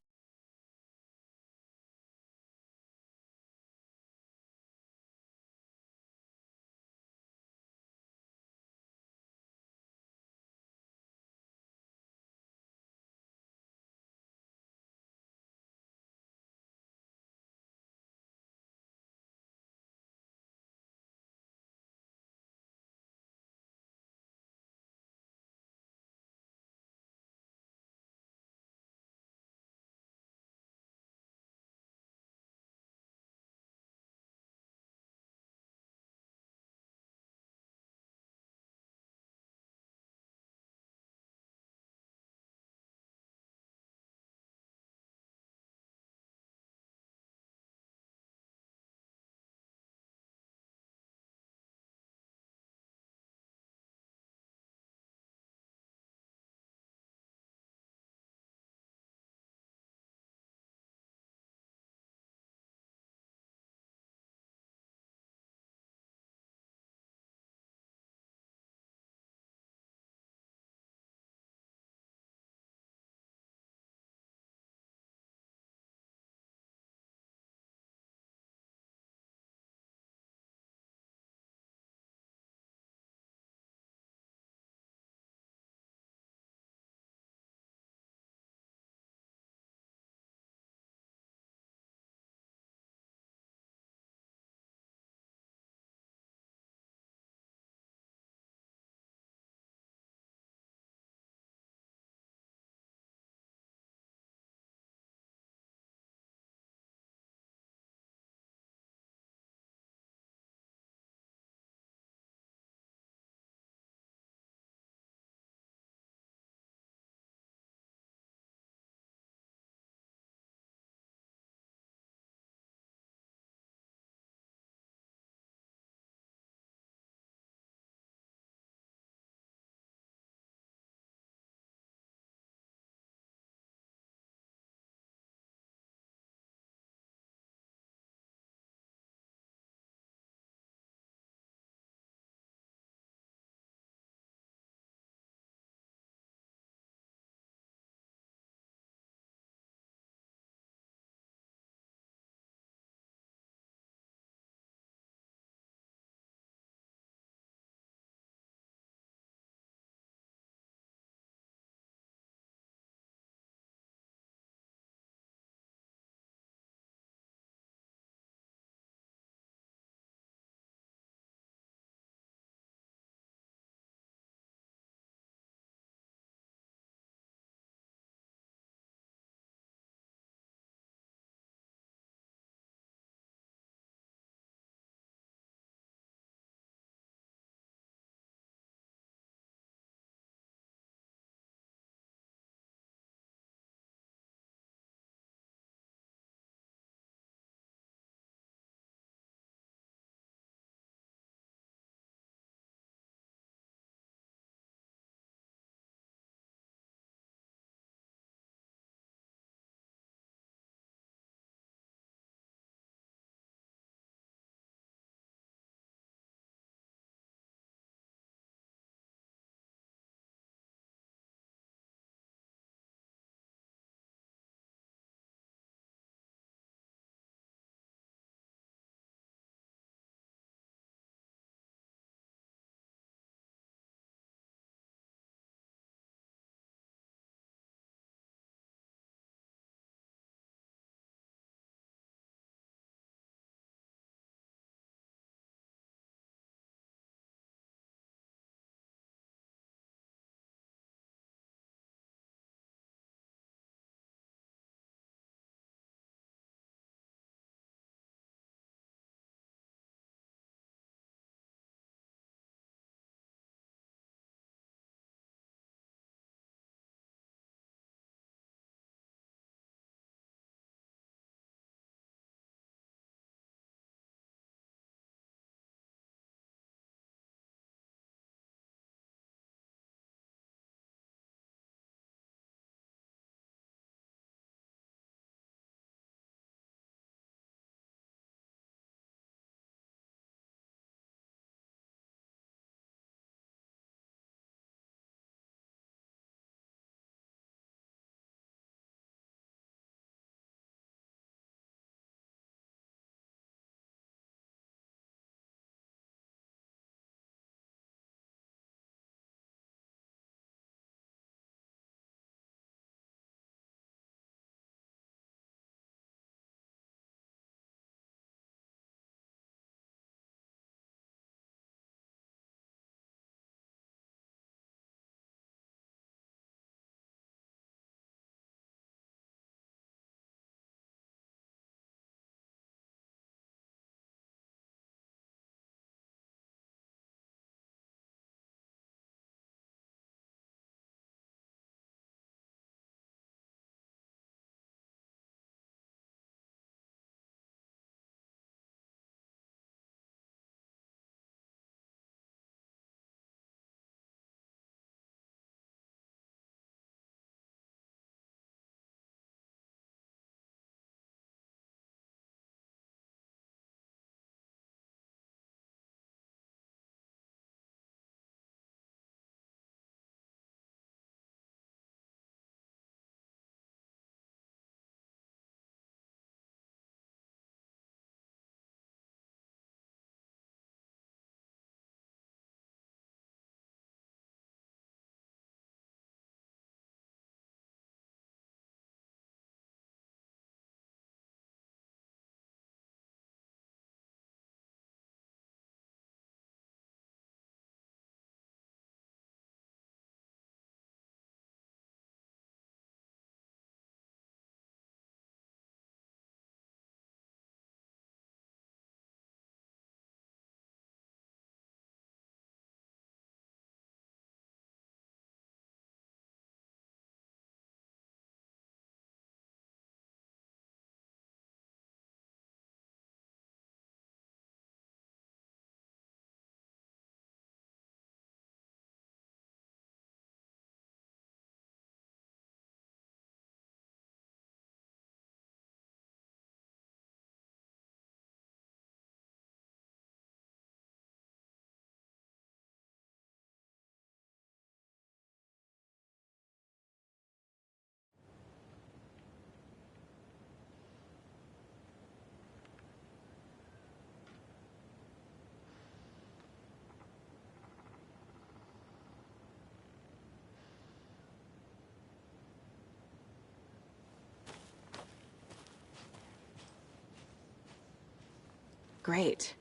Great.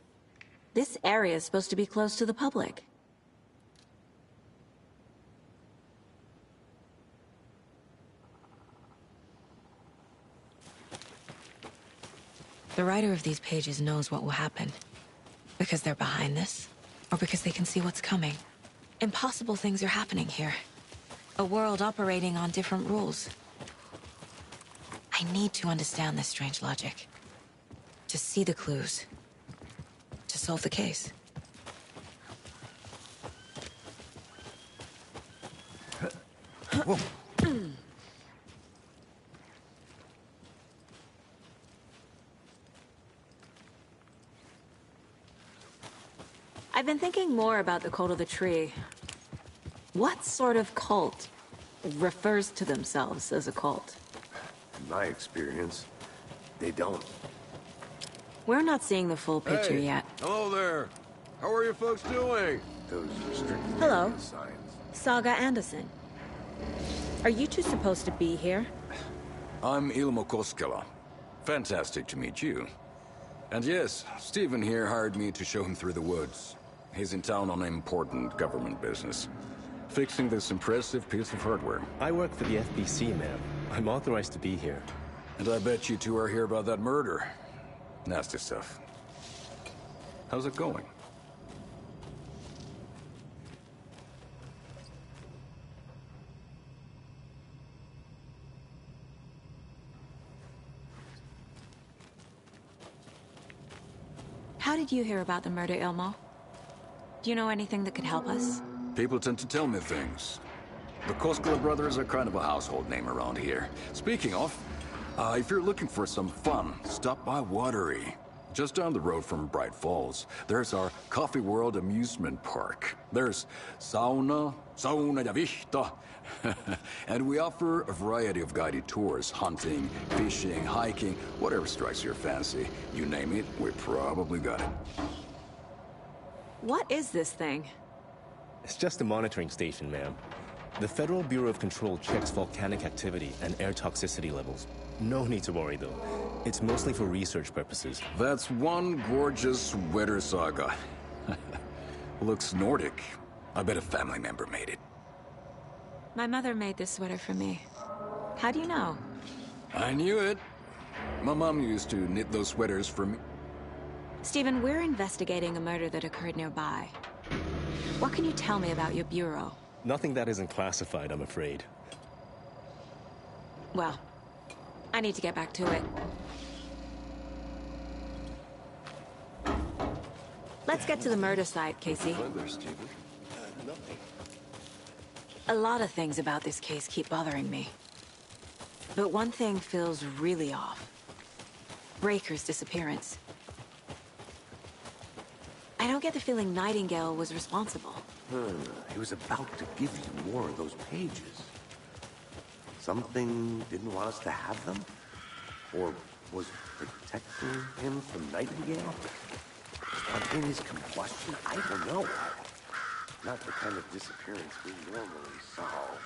This area is supposed to be closed to the public. The writer of these pages knows what will happen. Because they're behind this, or because they can see what's coming. Impossible things are happening here. A world operating on different rules. I need to understand this strange logic. To see the clues. To solve the case. Whoa. I've been thinking more about the cult of the tree. What sort of cult refers to themselves as a cult? In my experience, they don't. We're not seeing the full picture Hey, yet. hello there. How are you folks doing? Those restricted Hello. area signs. Saga Anderson. Are you two supposed to be here? I'm Ilmo Koskela. Fantastic to meet you. And yes, Stephen here hired me to show him through the woods. He's in town on important government business. Fixing this impressive piece of hardware. I work for the FBC, ma'am. I'm authorized to be here. And I bet you two are here about that murder. Nasty stuff. How's it going? How did you hear about the murder, Ilmo? Do you know anything that could help us? People tend to tell me things. The Koskela brothers are kind of a household name around here. Speaking of, if you're looking for some fun, stop by Watery. Just down the road from Bright Falls, there's our Coffee World amusement park. There's sauna ja vihta. And we offer a variety of guided tours, hunting, fishing, hiking, whatever strikes your fancy. You name it, we probably got it. What is this thing? It's just a monitoring station, ma'am. The Federal Bureau of Control checks volcanic activity and air toxicity levels. No need to worry, though. It's mostly for research purposes. That's one gorgeous sweater, Saga. Looks Nordic. I bet a family member made it. My mother made this sweater for me. How do you know? I knew it. My mom used to knit those sweaters for me. Stephen, we're investigating a murder that occurred nearby. What can you tell me about your bureau? Nothing that isn't classified, I'm afraid. Well, I need to get back to it. Let's get to the murder site, Casey. A lot of things about this case keep bothering me. But one thing feels really off. Breaker's disappearance. I don't get the feeling Nightingale was responsible. He was about to give you more of those pages. Something didn't want us to have them? Or was protecting him from Nightingale? Spontaneous combustion? I don't know. Not the kind of disappearance we normally solve.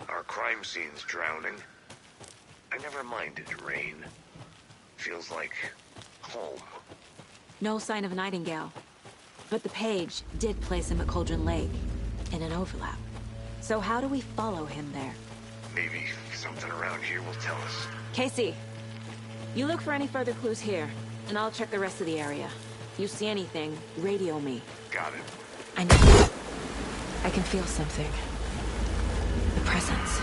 Our crime scene's drowning. I never minded rain. Feels like home. No sign of Nightingale. But the page did place him at Cauldron Lake, in an overlap. So how do we follow him there? Maybe something around here will tell us. Casey, you look for any further clues here, and I'll check the rest of the area. If you see anything, radio me. Got it. I know. I can feel something. The presence.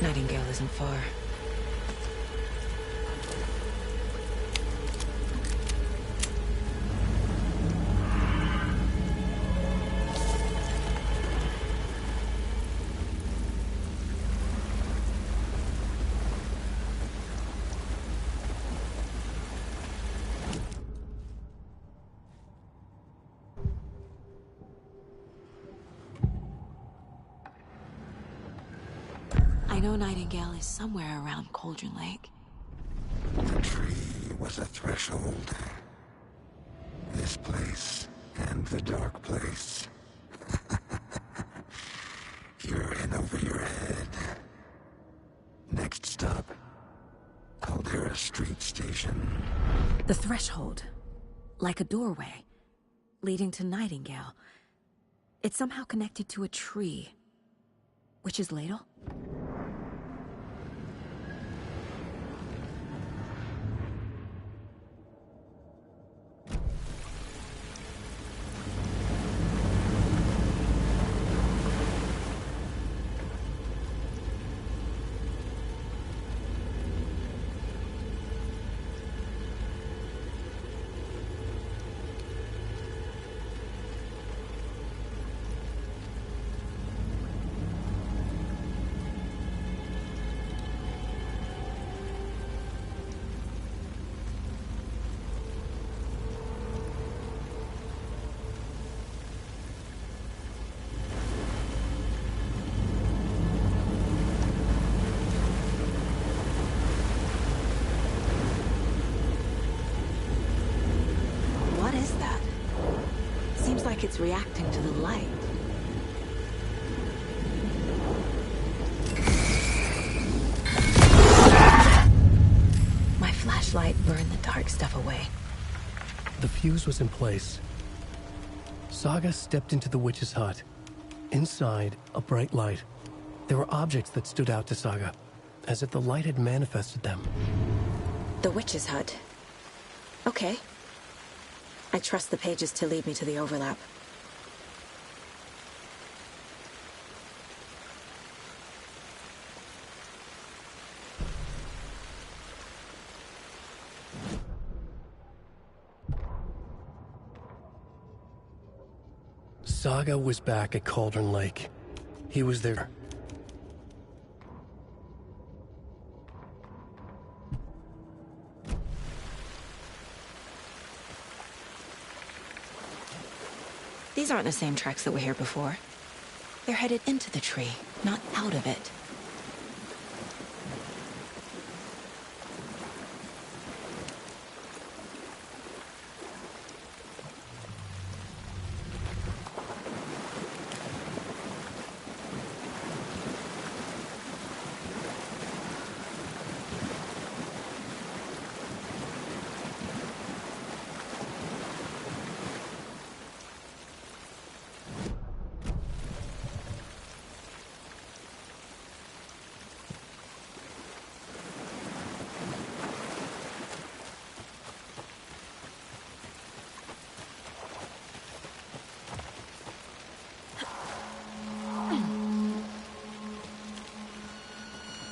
Nightingale isn't far. I know Nightingale is somewhere around Cauldron Lake. The tree was a threshold. This place and the dark place. You're in over your head. Next stop, Caldera street station. The threshold. Like a doorway. Leading to Nightingale. It's somehow connected to a tree. Witch's ladle? Like it's reacting to the light. My flashlight burned the dark stuff away. The fuse was in place. Saga stepped into the witch's hut. Inside, a bright light. There were objects that stood out to Saga, as if the light had manifested them. The witch's hut. Okay. I trust the pages to lead me to the overlap. Saga was back at Cauldron Lake. He was there. These aren't the same tracks that were here before. They're headed into the tree, not out of it.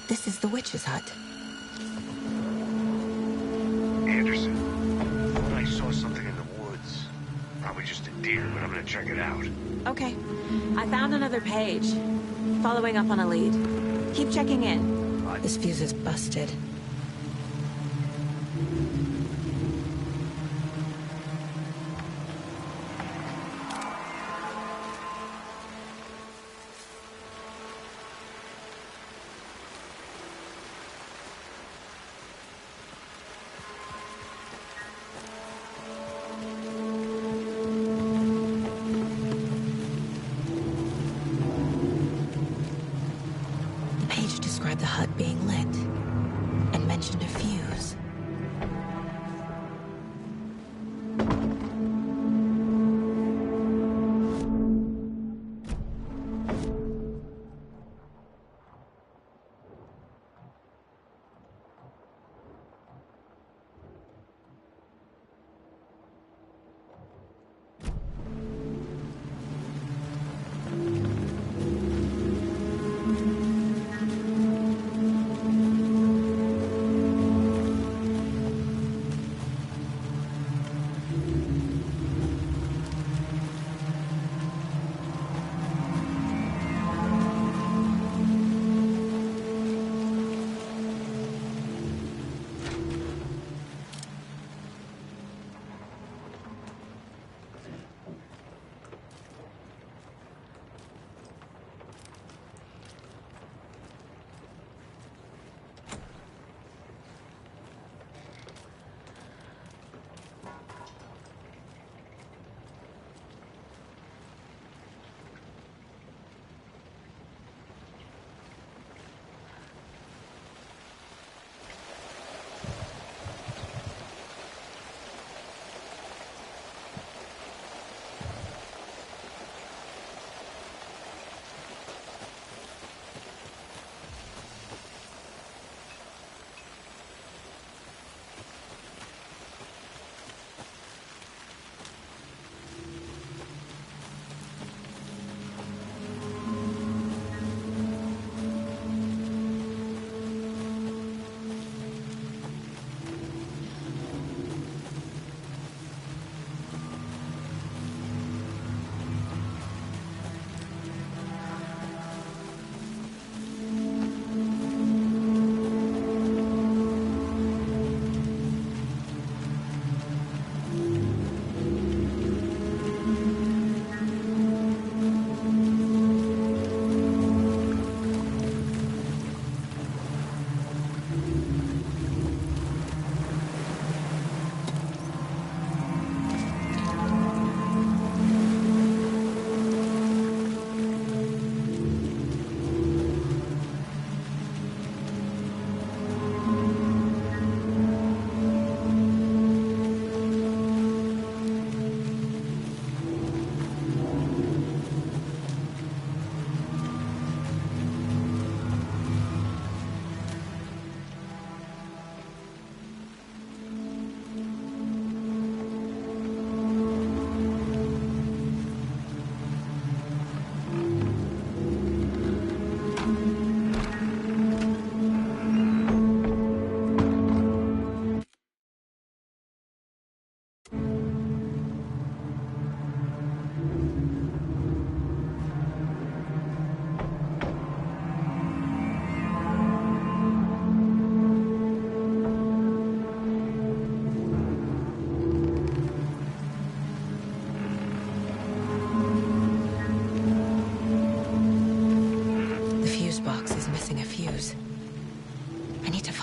This is the witch's hut. Anderson, I thought I saw something in the woods. Probably just a deer, but I'm gonna check it out. Okay. I found another page. Following up on a lead. Keep checking in. This fuse is busted. The hut being lit, and mentioned a fuse.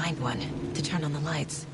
find one to turn on the lights.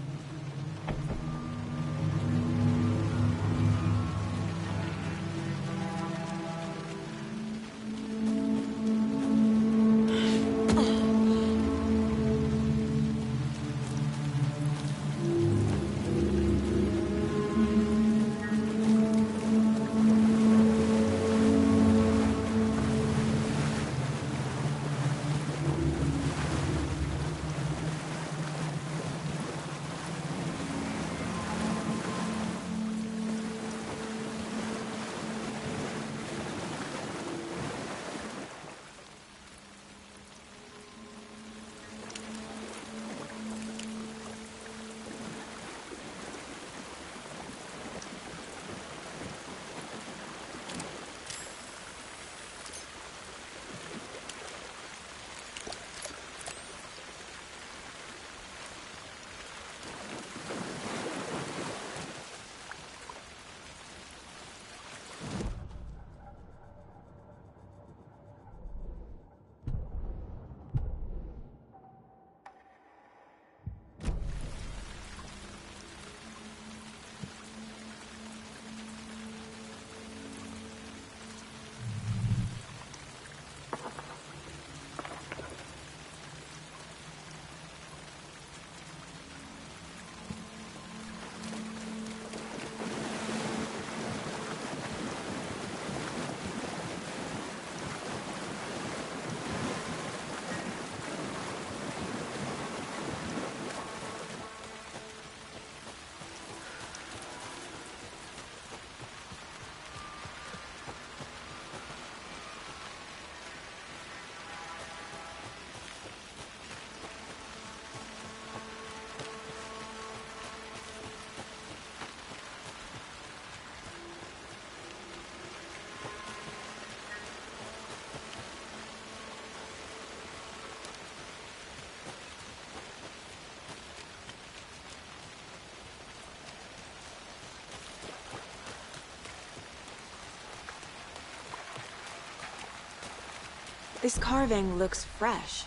This carving looks fresh.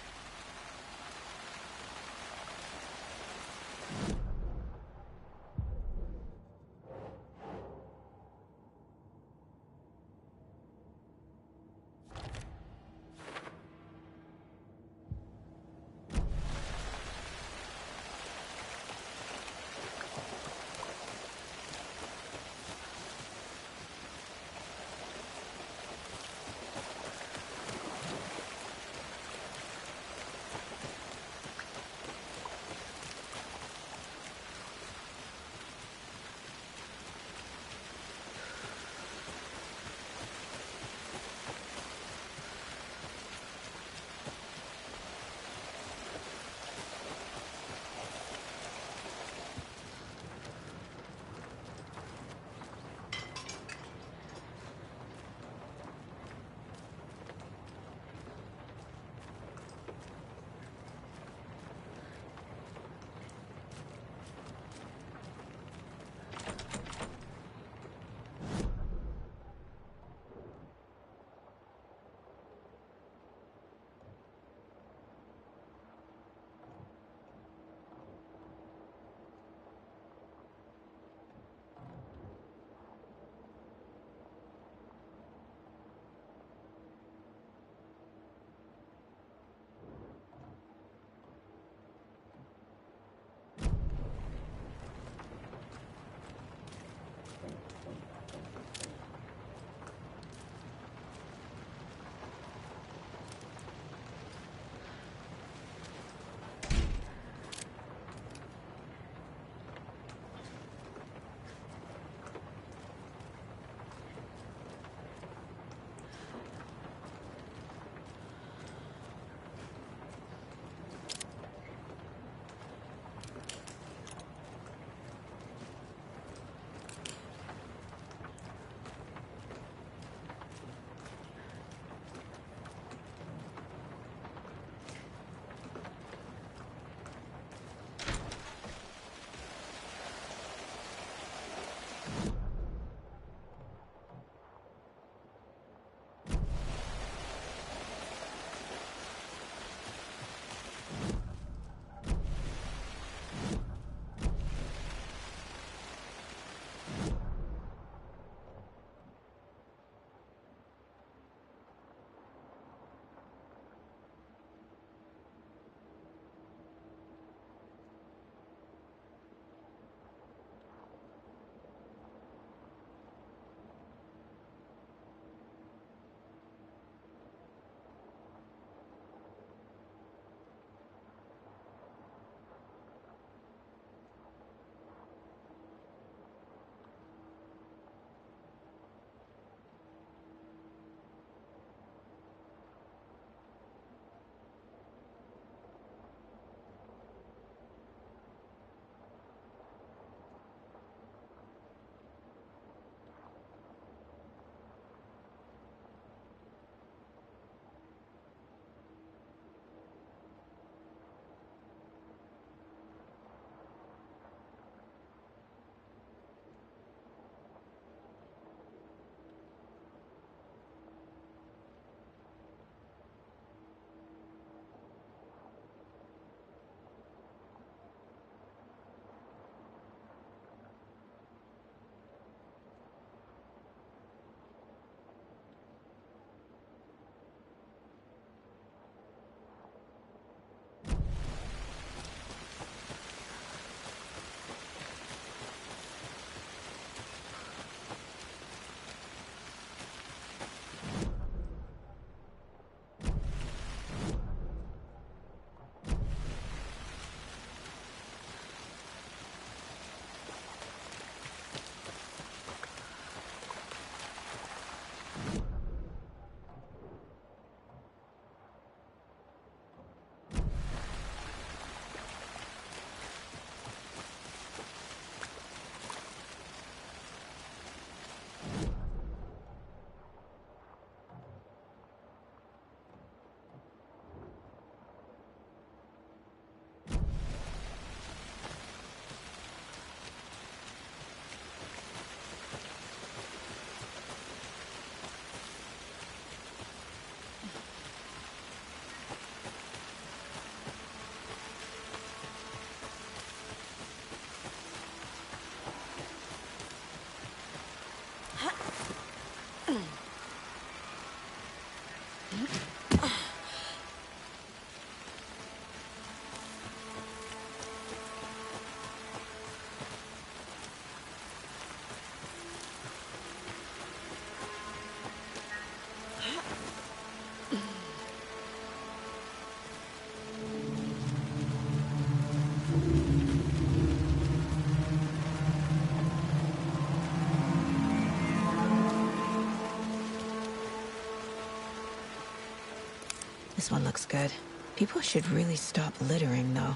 This one looks good. People should really stop littering, though.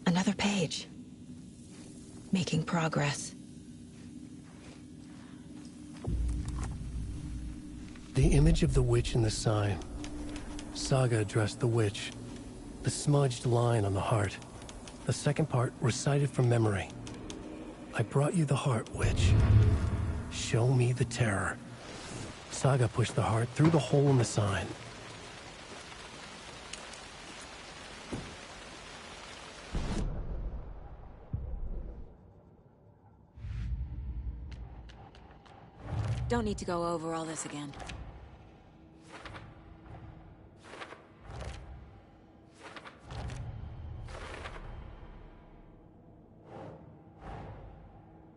Another page. Making progress. The image of the witch in the sign. Saga addressed the witch. The smudged line on the heart. The second part recited from memory. I brought you the heart, witch. Show me the terror. Saga pushed the heart through the hole in the sign. Don't need to go over all this again.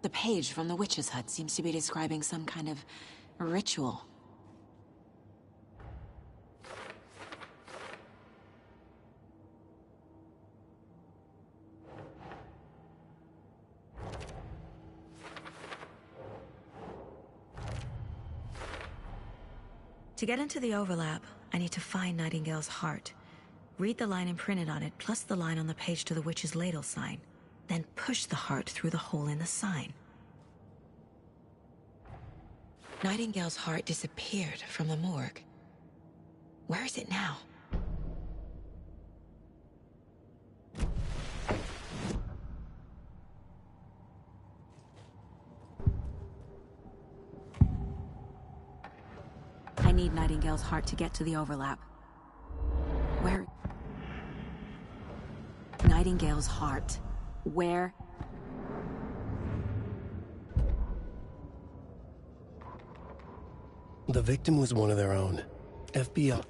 The page from the witch's hut seems to be describing some kind of ritual. To get into the overlap, I need to find Nightingale's heart. Read the line imprinted on it, plus the line on the page to the witch's ladle sign. Then push the heart through the hole in the sign. Nightingale's heart disappeared from the morgue. Where is it now? I need Nightingale's heart to get to the overlap. Where? Nightingale's heart. Where? The victim was one of their own. FBI.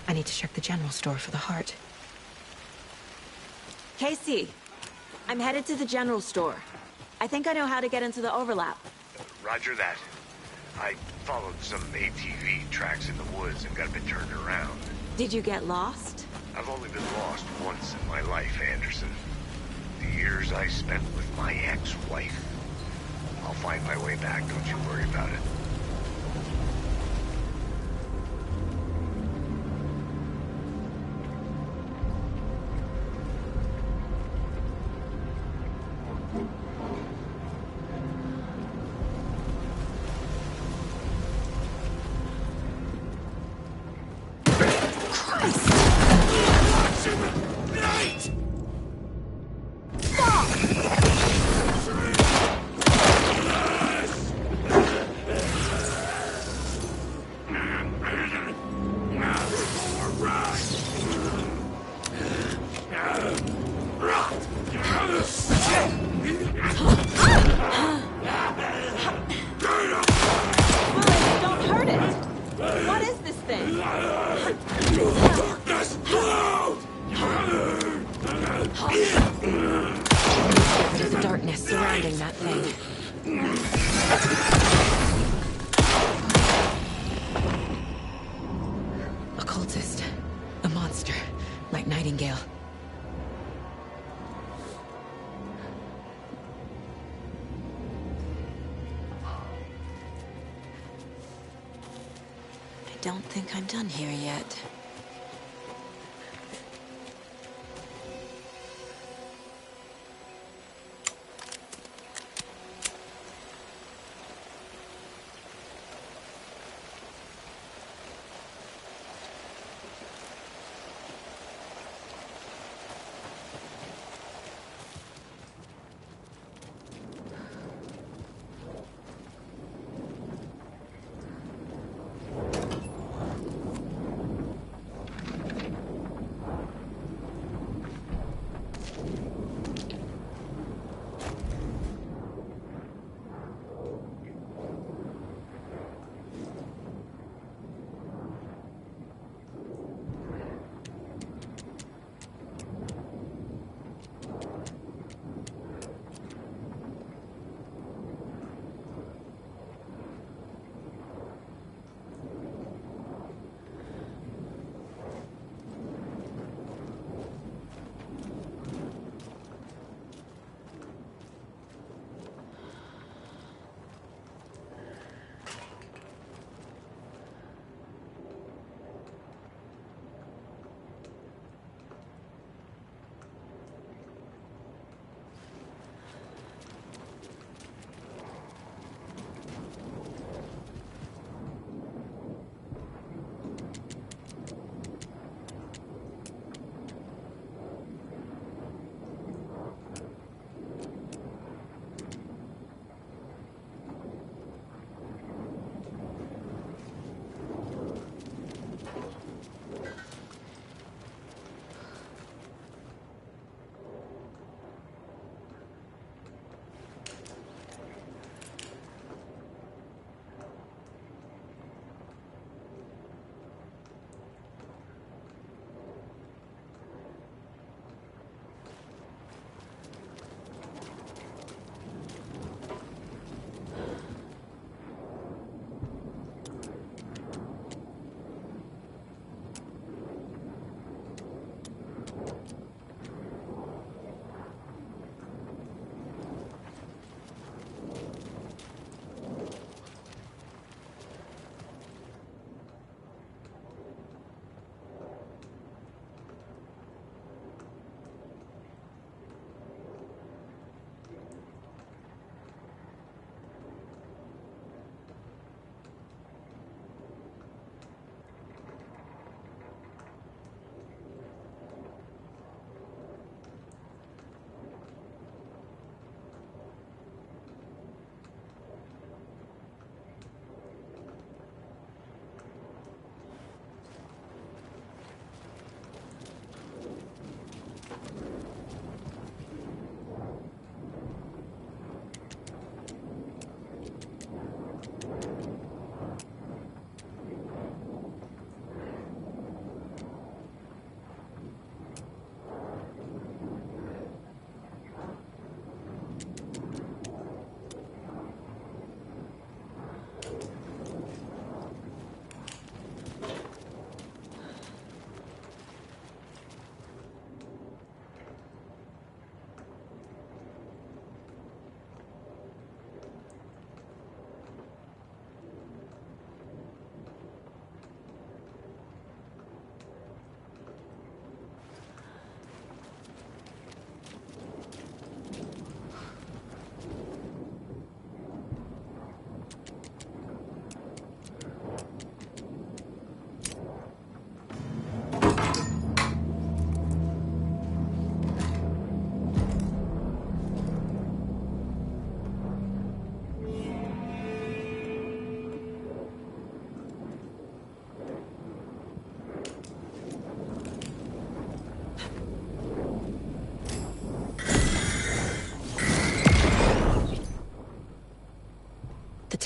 I need to check the general store for the heart. Casey, I'm headed to the general store. I think I know how to get into the overlap. Roger that. I followed some ATV tracks in the woods and got a bit turned around. Did you get lost? I've only been lost once in my life, Anderson. The years I spent with my ex-wife. I'll find my way back, don't you worry about it. I don't think I'm done here yet.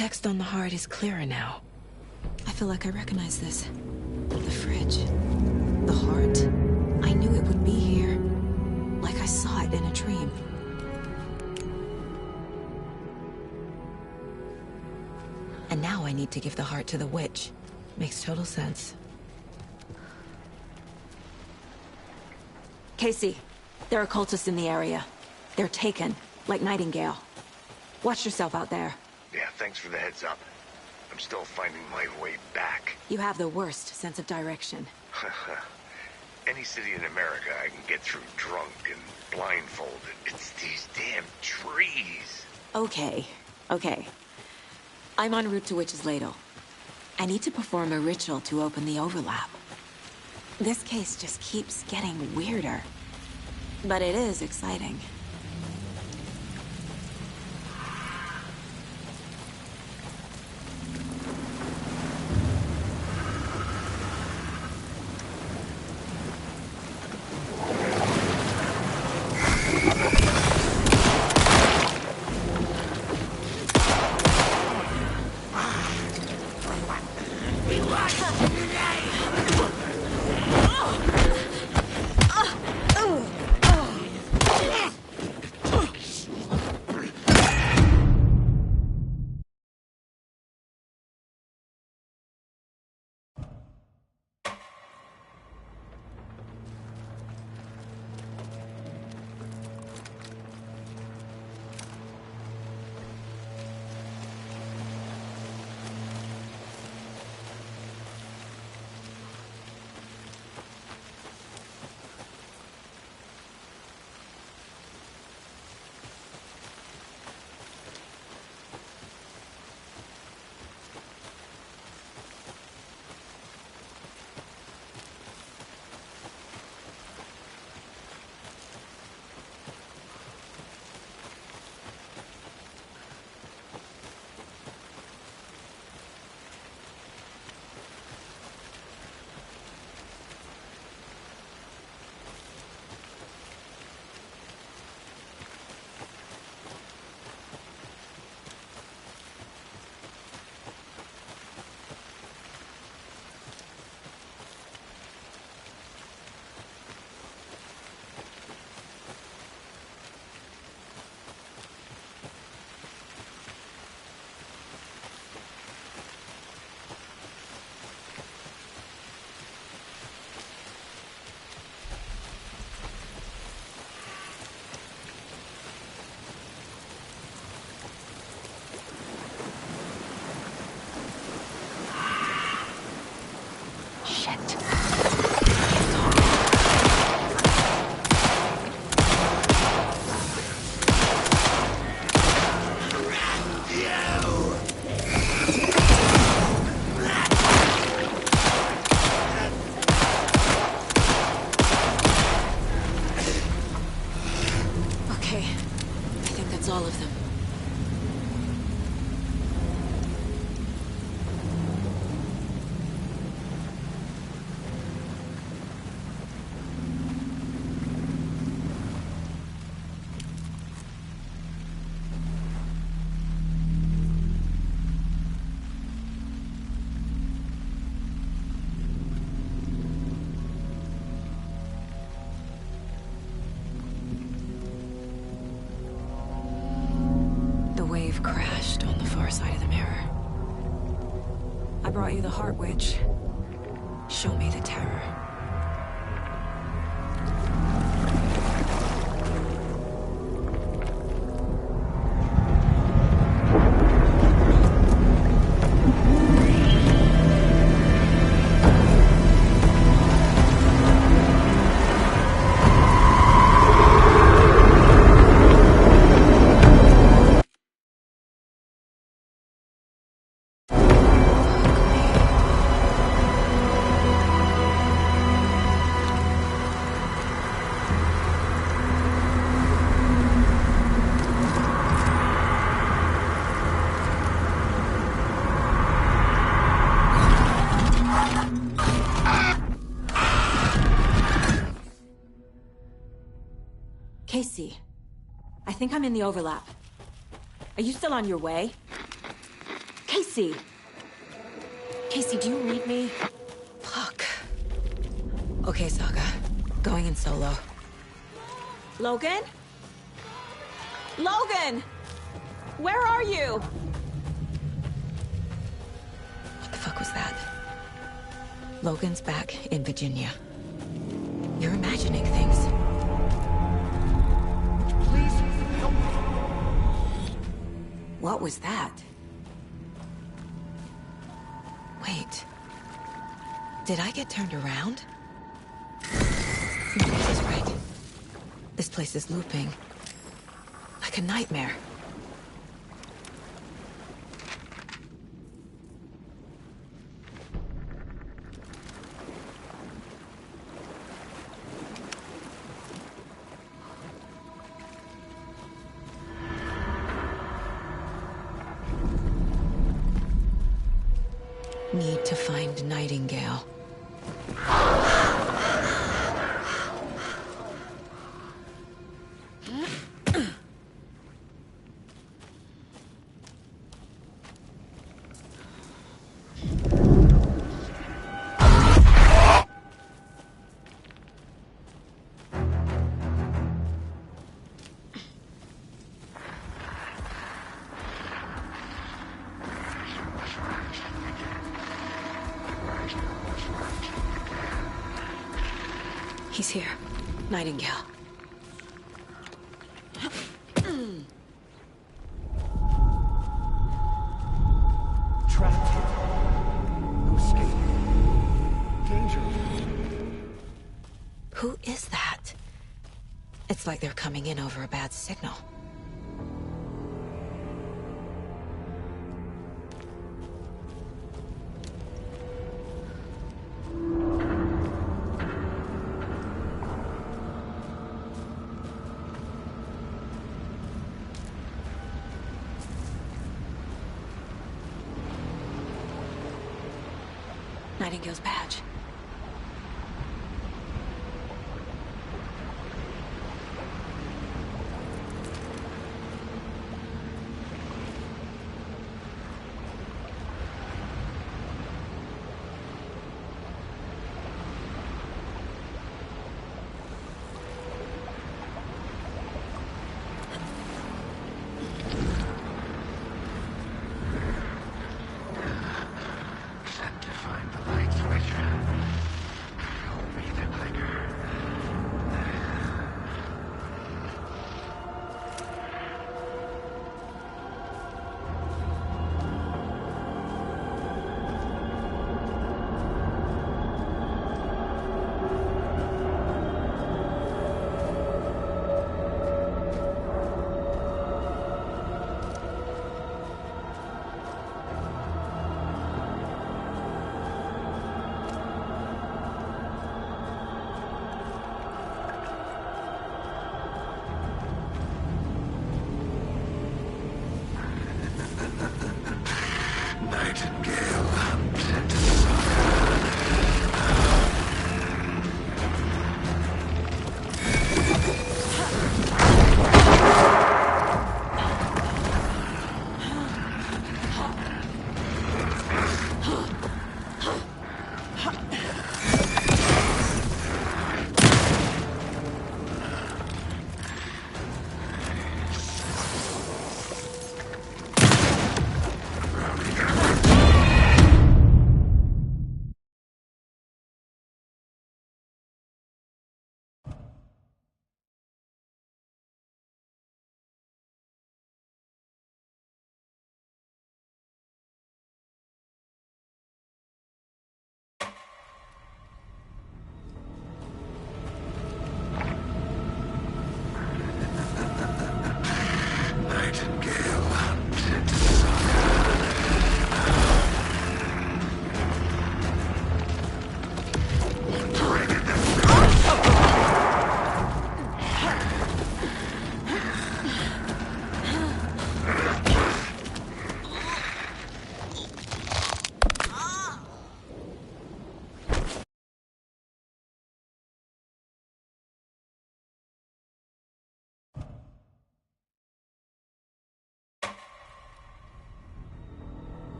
text on the heart is clearer now. I feel like I recognize this. The fridge. The heart. I knew it would be here. Like I saw it in a dream. And now I need to give the heart to the witch. Makes total sense. Casey, there are cultists in the area. They're taken, like Nightingale. Watch yourself out there. Yeah, thanks for the heads up. I'm still finding my way back. You have the worst sense of direction. Any city in America I can get through drunk and blindfolded. It's these damn trees. Okay, okay. I'm en route to Witch's Ladle. I need to perform a ritual to open the overlap. This case just keeps getting weirder. But it is exciting. All of them. Crashed on the far side of the mirror. I brought you the Heart Witch. Show me the terror. Casey, I think I'm in the overlap. Are you still on your way? Casey! Casey, do you read me? Fuck. Okay, Saga. Going in solo. Logan? Logan! Where are you? What the fuck was that? Logan's back in Virginia. You're imagining things. Please help me. What was that? Wait. Did I get turned around? No, this is right. This place is looping. Like a nightmare. Need to find Nightingale. He's here. Nightingale. Trapped here. No escape. Danger. Who is that? It's like they're coming in over a bad signal. Nightingale's badge. Set to find the light switch.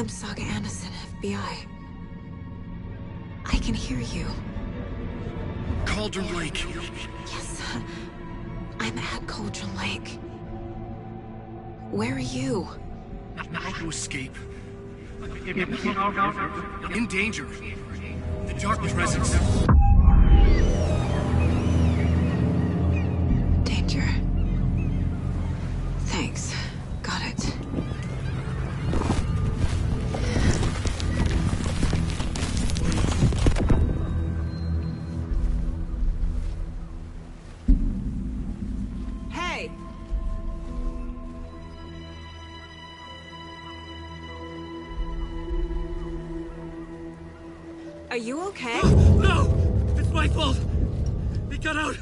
I'm Saga Anderson, FBI. I can hear you. Cauldron Lake. Yes, I'm at Cauldron Lake. Where are you? How to escape. In danger. The dark presence. Danger. Thanks. Got it. Hey! Are you okay? No! It's my fault! It got out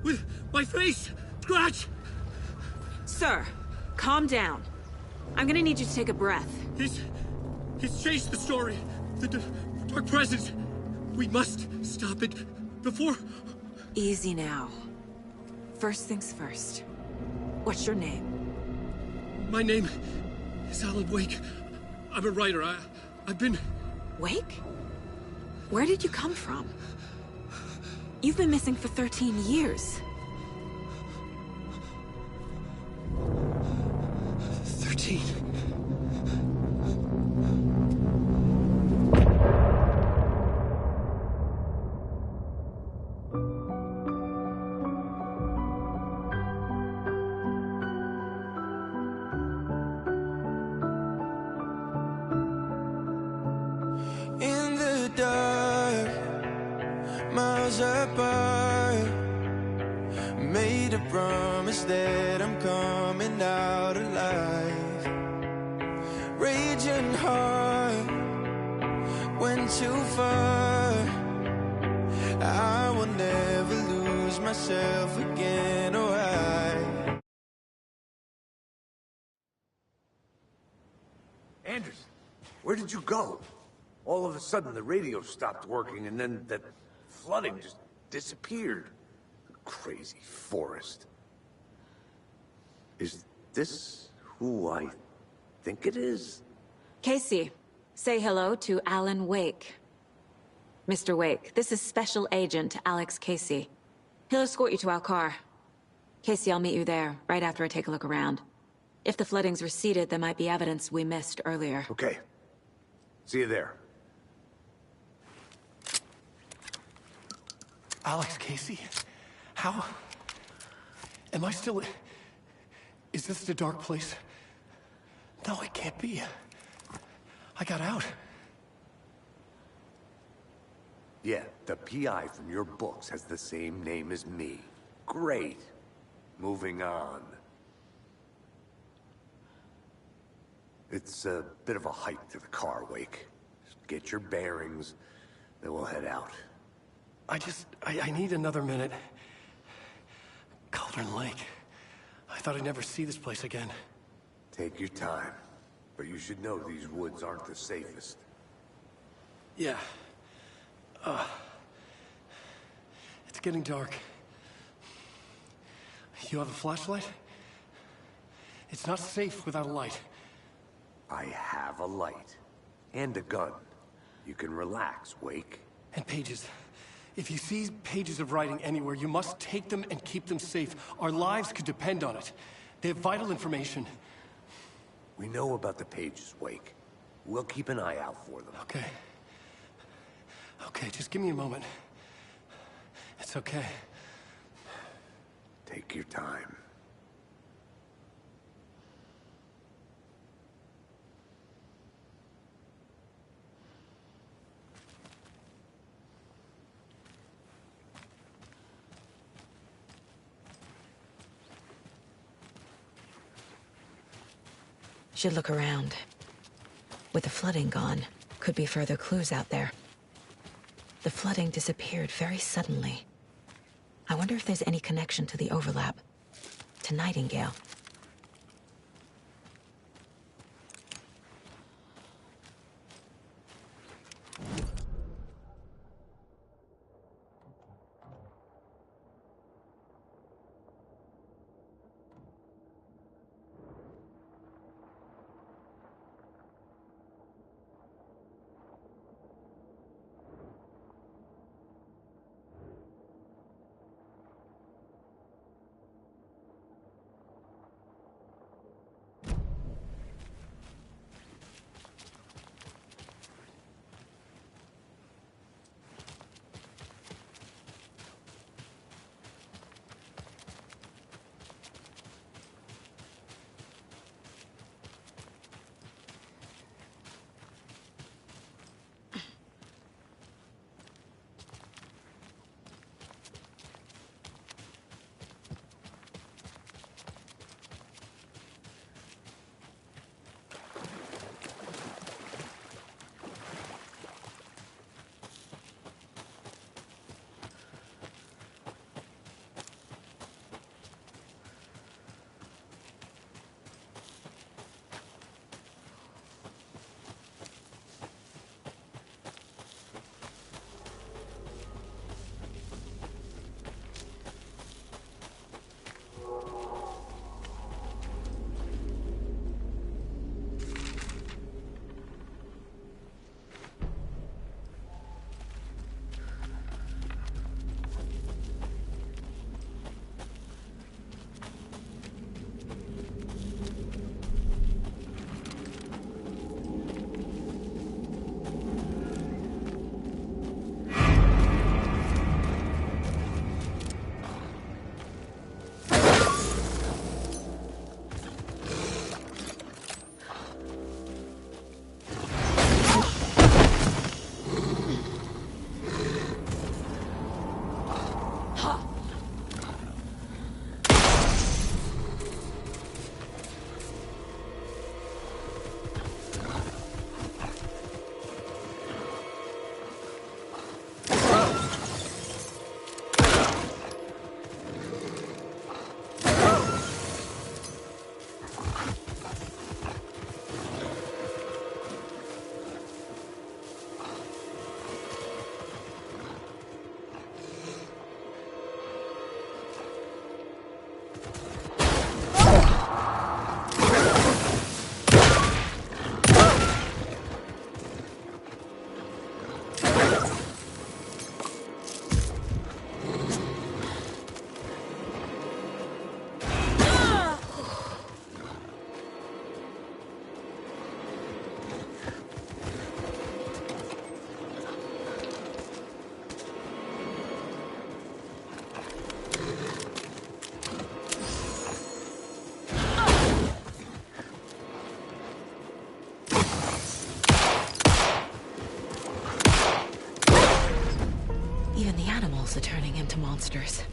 with my face! Scratch! Sir, calm down. I'm gonna need you to take a breath. He's changed the story. The dark presence. We must stop it before... Easy now. First things first. What's your name? My name is Alan Wake. I'm a writer. I've been... Wake? Where did you come from? You've been missing for 13 years. 13. In the dark, miles apart, made a promise that I'm coming out alive. Raging heart, went too far. I will never lose myself again, or Anderson, where did you go? All of a sudden, the radio stopped working, and then that flooding just disappeared. Crazy forest. Is this who I think it is? Casey, say hello to Alan Wake. Mr. Wake, this is Special Agent Alex Casey. He'll escort you to our car. Casey, I'll meet you there, right after I take a look around. If the flooding's receded, there might be evidence we missed earlier. Okay. See you there. Alex Casey? How? Am I still... Is this the dark place? No, it can't be. I got out. Yeah, the PI from your books has the same name as me. Great. Moving on. It's a bit of a hike to the car, Wake. Just get your bearings, then we'll head out. I need another minute. Cauldron Lake. I thought I'd never see this place again. Take your time. But you should know these woods aren't the safest. Yeah. It's getting dark. You have a flashlight? It's not safe without a light. I have a light. And a gun. You can relax, Wake. And pages. If you see pages of writing anywhere, you must take them and keep them safe. Our lives could depend on it. They have vital information. We know about the pages, Wake. We'll keep an eye out for them. Okay. Okay, just give me a moment. It's okay. Take your time. Should look around. With the flooding gone, could be further clues out there. The flooding disappeared very suddenly. I wonder if there's any connection to the overlap. To Nightingale. also turning into monsters.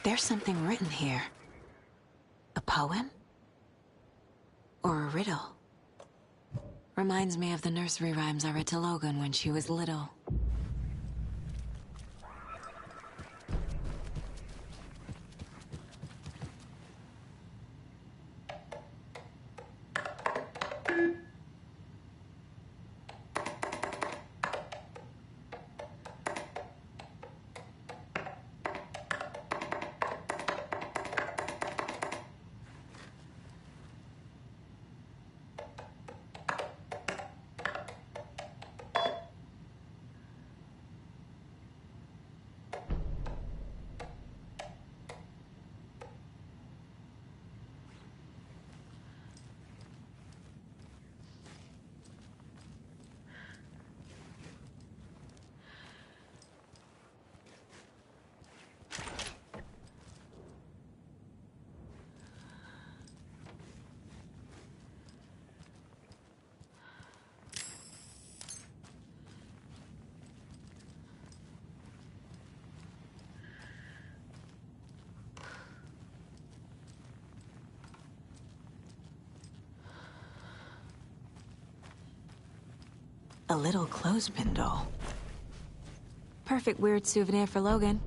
There's something written here. A poem? Or a riddle? Reminds me of the nursery rhymes I read to Logan when she was little. A little clothespin doll. Perfect weird souvenir for Logan.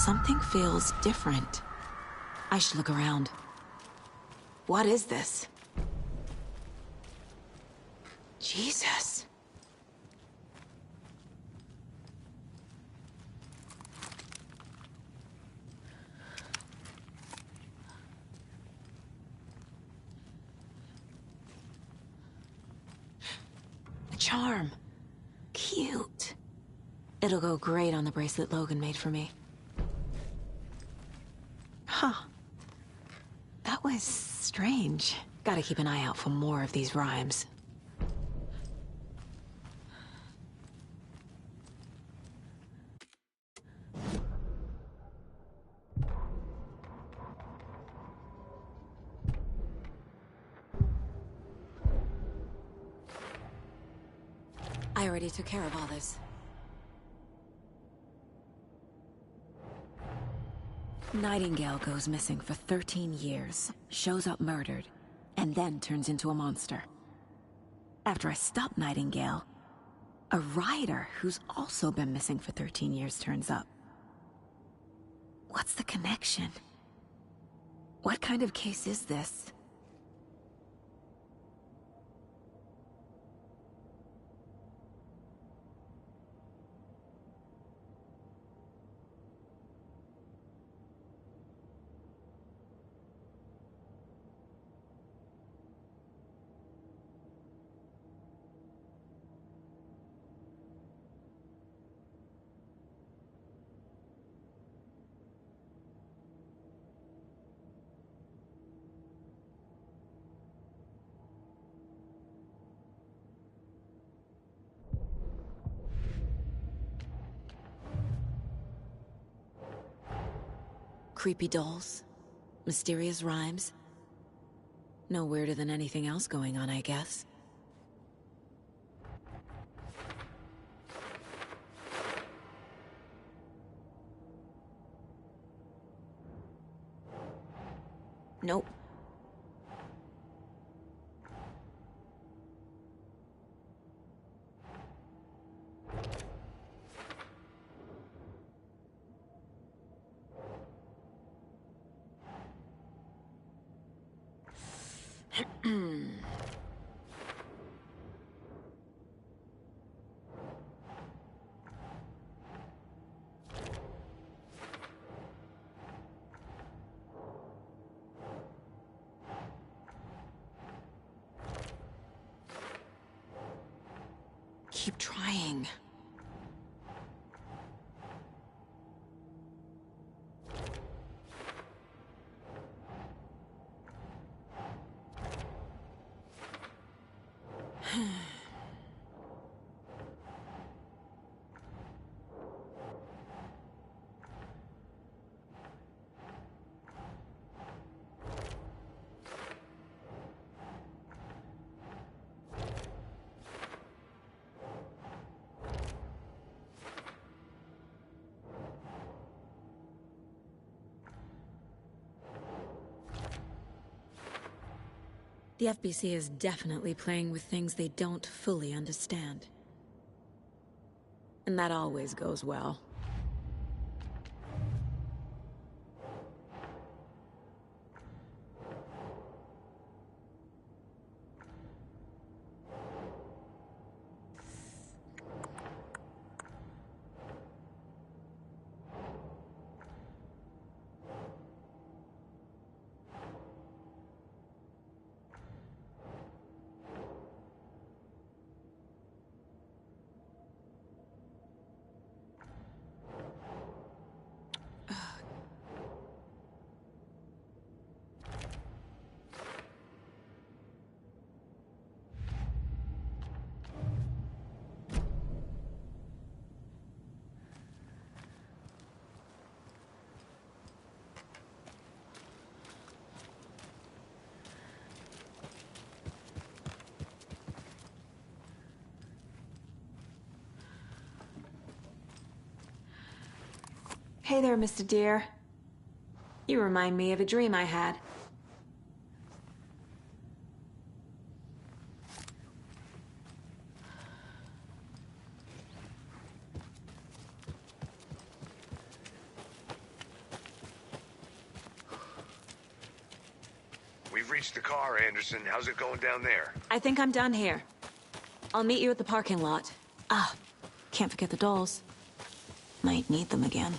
something feels different. I should look around. What is this? Jesus. A charm. Cute. It'll go great on the bracelet Logan made for me. Huh. That was strange. Gotta keep an eye out for more of these rhymes. I already took care of all this. Nightingale goes missing for 13 years, shows up murdered, and then turns into a monster. After I stop Nightingale, a rider who's also been missing for 13 years turns up. What's the connection? What kind of case is this? Creepy dolls, mysterious rhymes. No weirder than anything else going on, I guess. Nope. Keep trying. The FBC is definitely playing with things they don't fully understand. And that always goes well. Hey there, Mr. Deer. You remind me of a dream I had. you've reached the car, Anderson. How's it going down there? I think I'm done here. I'll meet you at the parking lot. Ah, can't forget the dolls. Might need them again.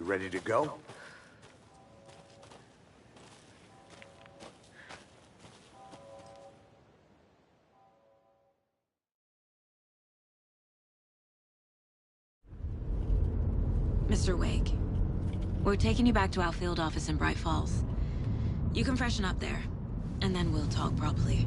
You ready to go? Mr. Wake, we're taking you back to our field office in Bright Falls. You can freshen up there, and then we'll talk properly.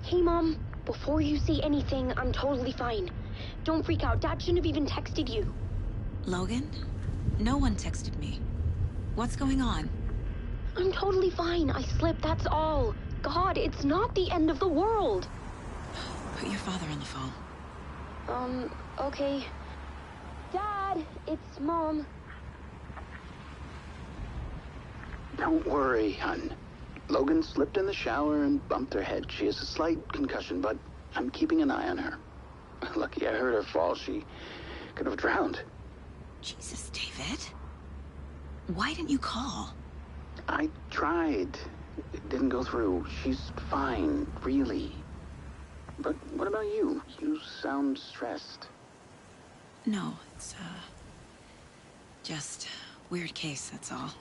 Hey, Mom. Before you say anything, I'm totally fine. Don't freak out. Dad shouldn't have even texted you. Logan? No one texted me. What's going on? I'm totally fine. I slipped, that's all. God, it's not the end of the world. Put your father on the phone. Okay. Dad, it's Mom. Don't worry, hon. Logan slipped in the shower and bumped her head. She has a slight concussion, but I'm keeping an eye on her. Lucky I heard her fall. She could have drowned. Jesus, David. Why didn't you call? I tried. It didn't go through. She's fine, really. But what about you? You sound stressed. No, it's, just weird case, that's all.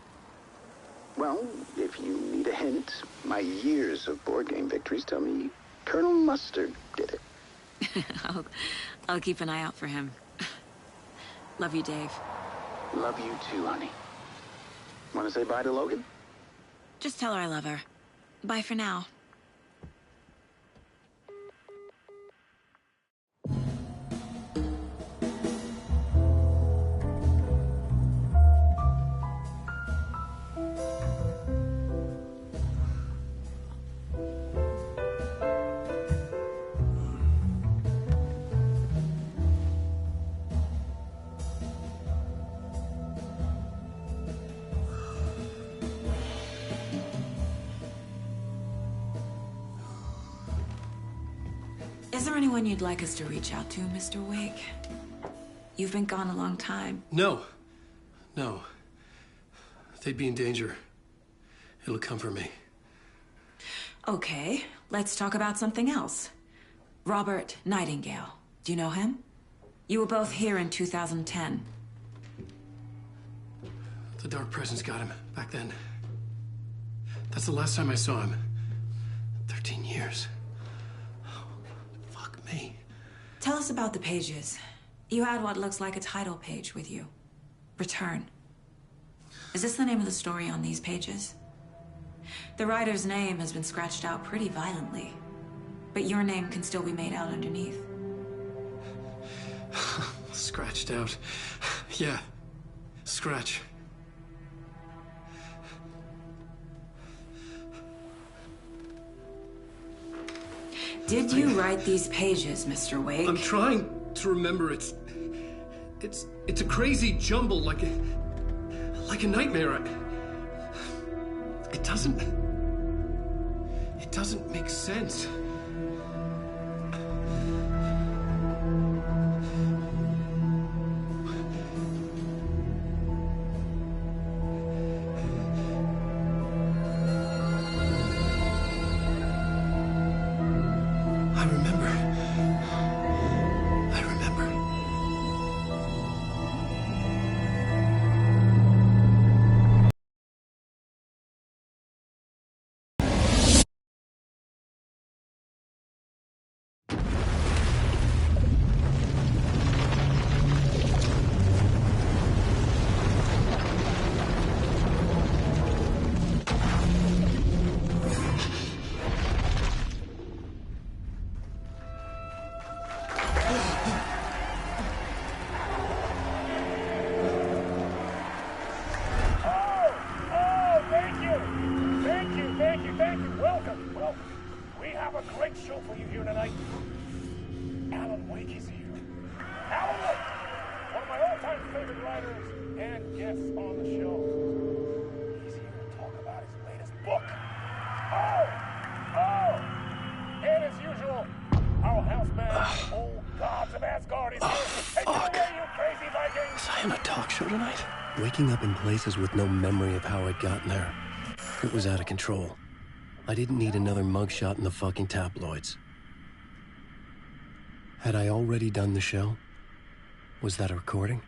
Well, if you need a hint, my years of board game victories tell me Colonel Mustard did it. I'll keep an eye out for him. Love you, Dave. Love you too, honey. Want to say bye to Logan? Just tell her I love her. Bye for now. Is there anyone you'd like us to reach out to, Mr. Wake? You've been gone a long time. No. No. They'd be in danger. It'll come for me. Okay, let's talk about something else. Robert Nightingale. Do you know him? You were both here in 2010. The Dark Presence got him back then. That's the last time I saw him. 13 years. Fuck me. Tell us about the pages. You had what looks like a title page with you. Return. Is this the name of the story on these pages? The writer's name has been scratched out pretty violently, but your name can still be made out underneath. Scratched out. Yeah. Scratch. Did you write these pages, Mr. Wake? I'm trying to remember. It's a crazy jumble, like a nightmare. It doesn't make sense. Alan Wake is here. Alan Wake, one of my all-time favorite writers and guests on the show. He's here to talk about his latest book. And as usual, our houseman, old gods of Asgard, is here. Hey, get away, you crazy Vikings! Was I on a talk show tonight? Waking up in places with no memory of how I'd gotten there. It was out of control. I didn't need another mugshot in the fucking tabloids. Had I already done the show? Was that a recording?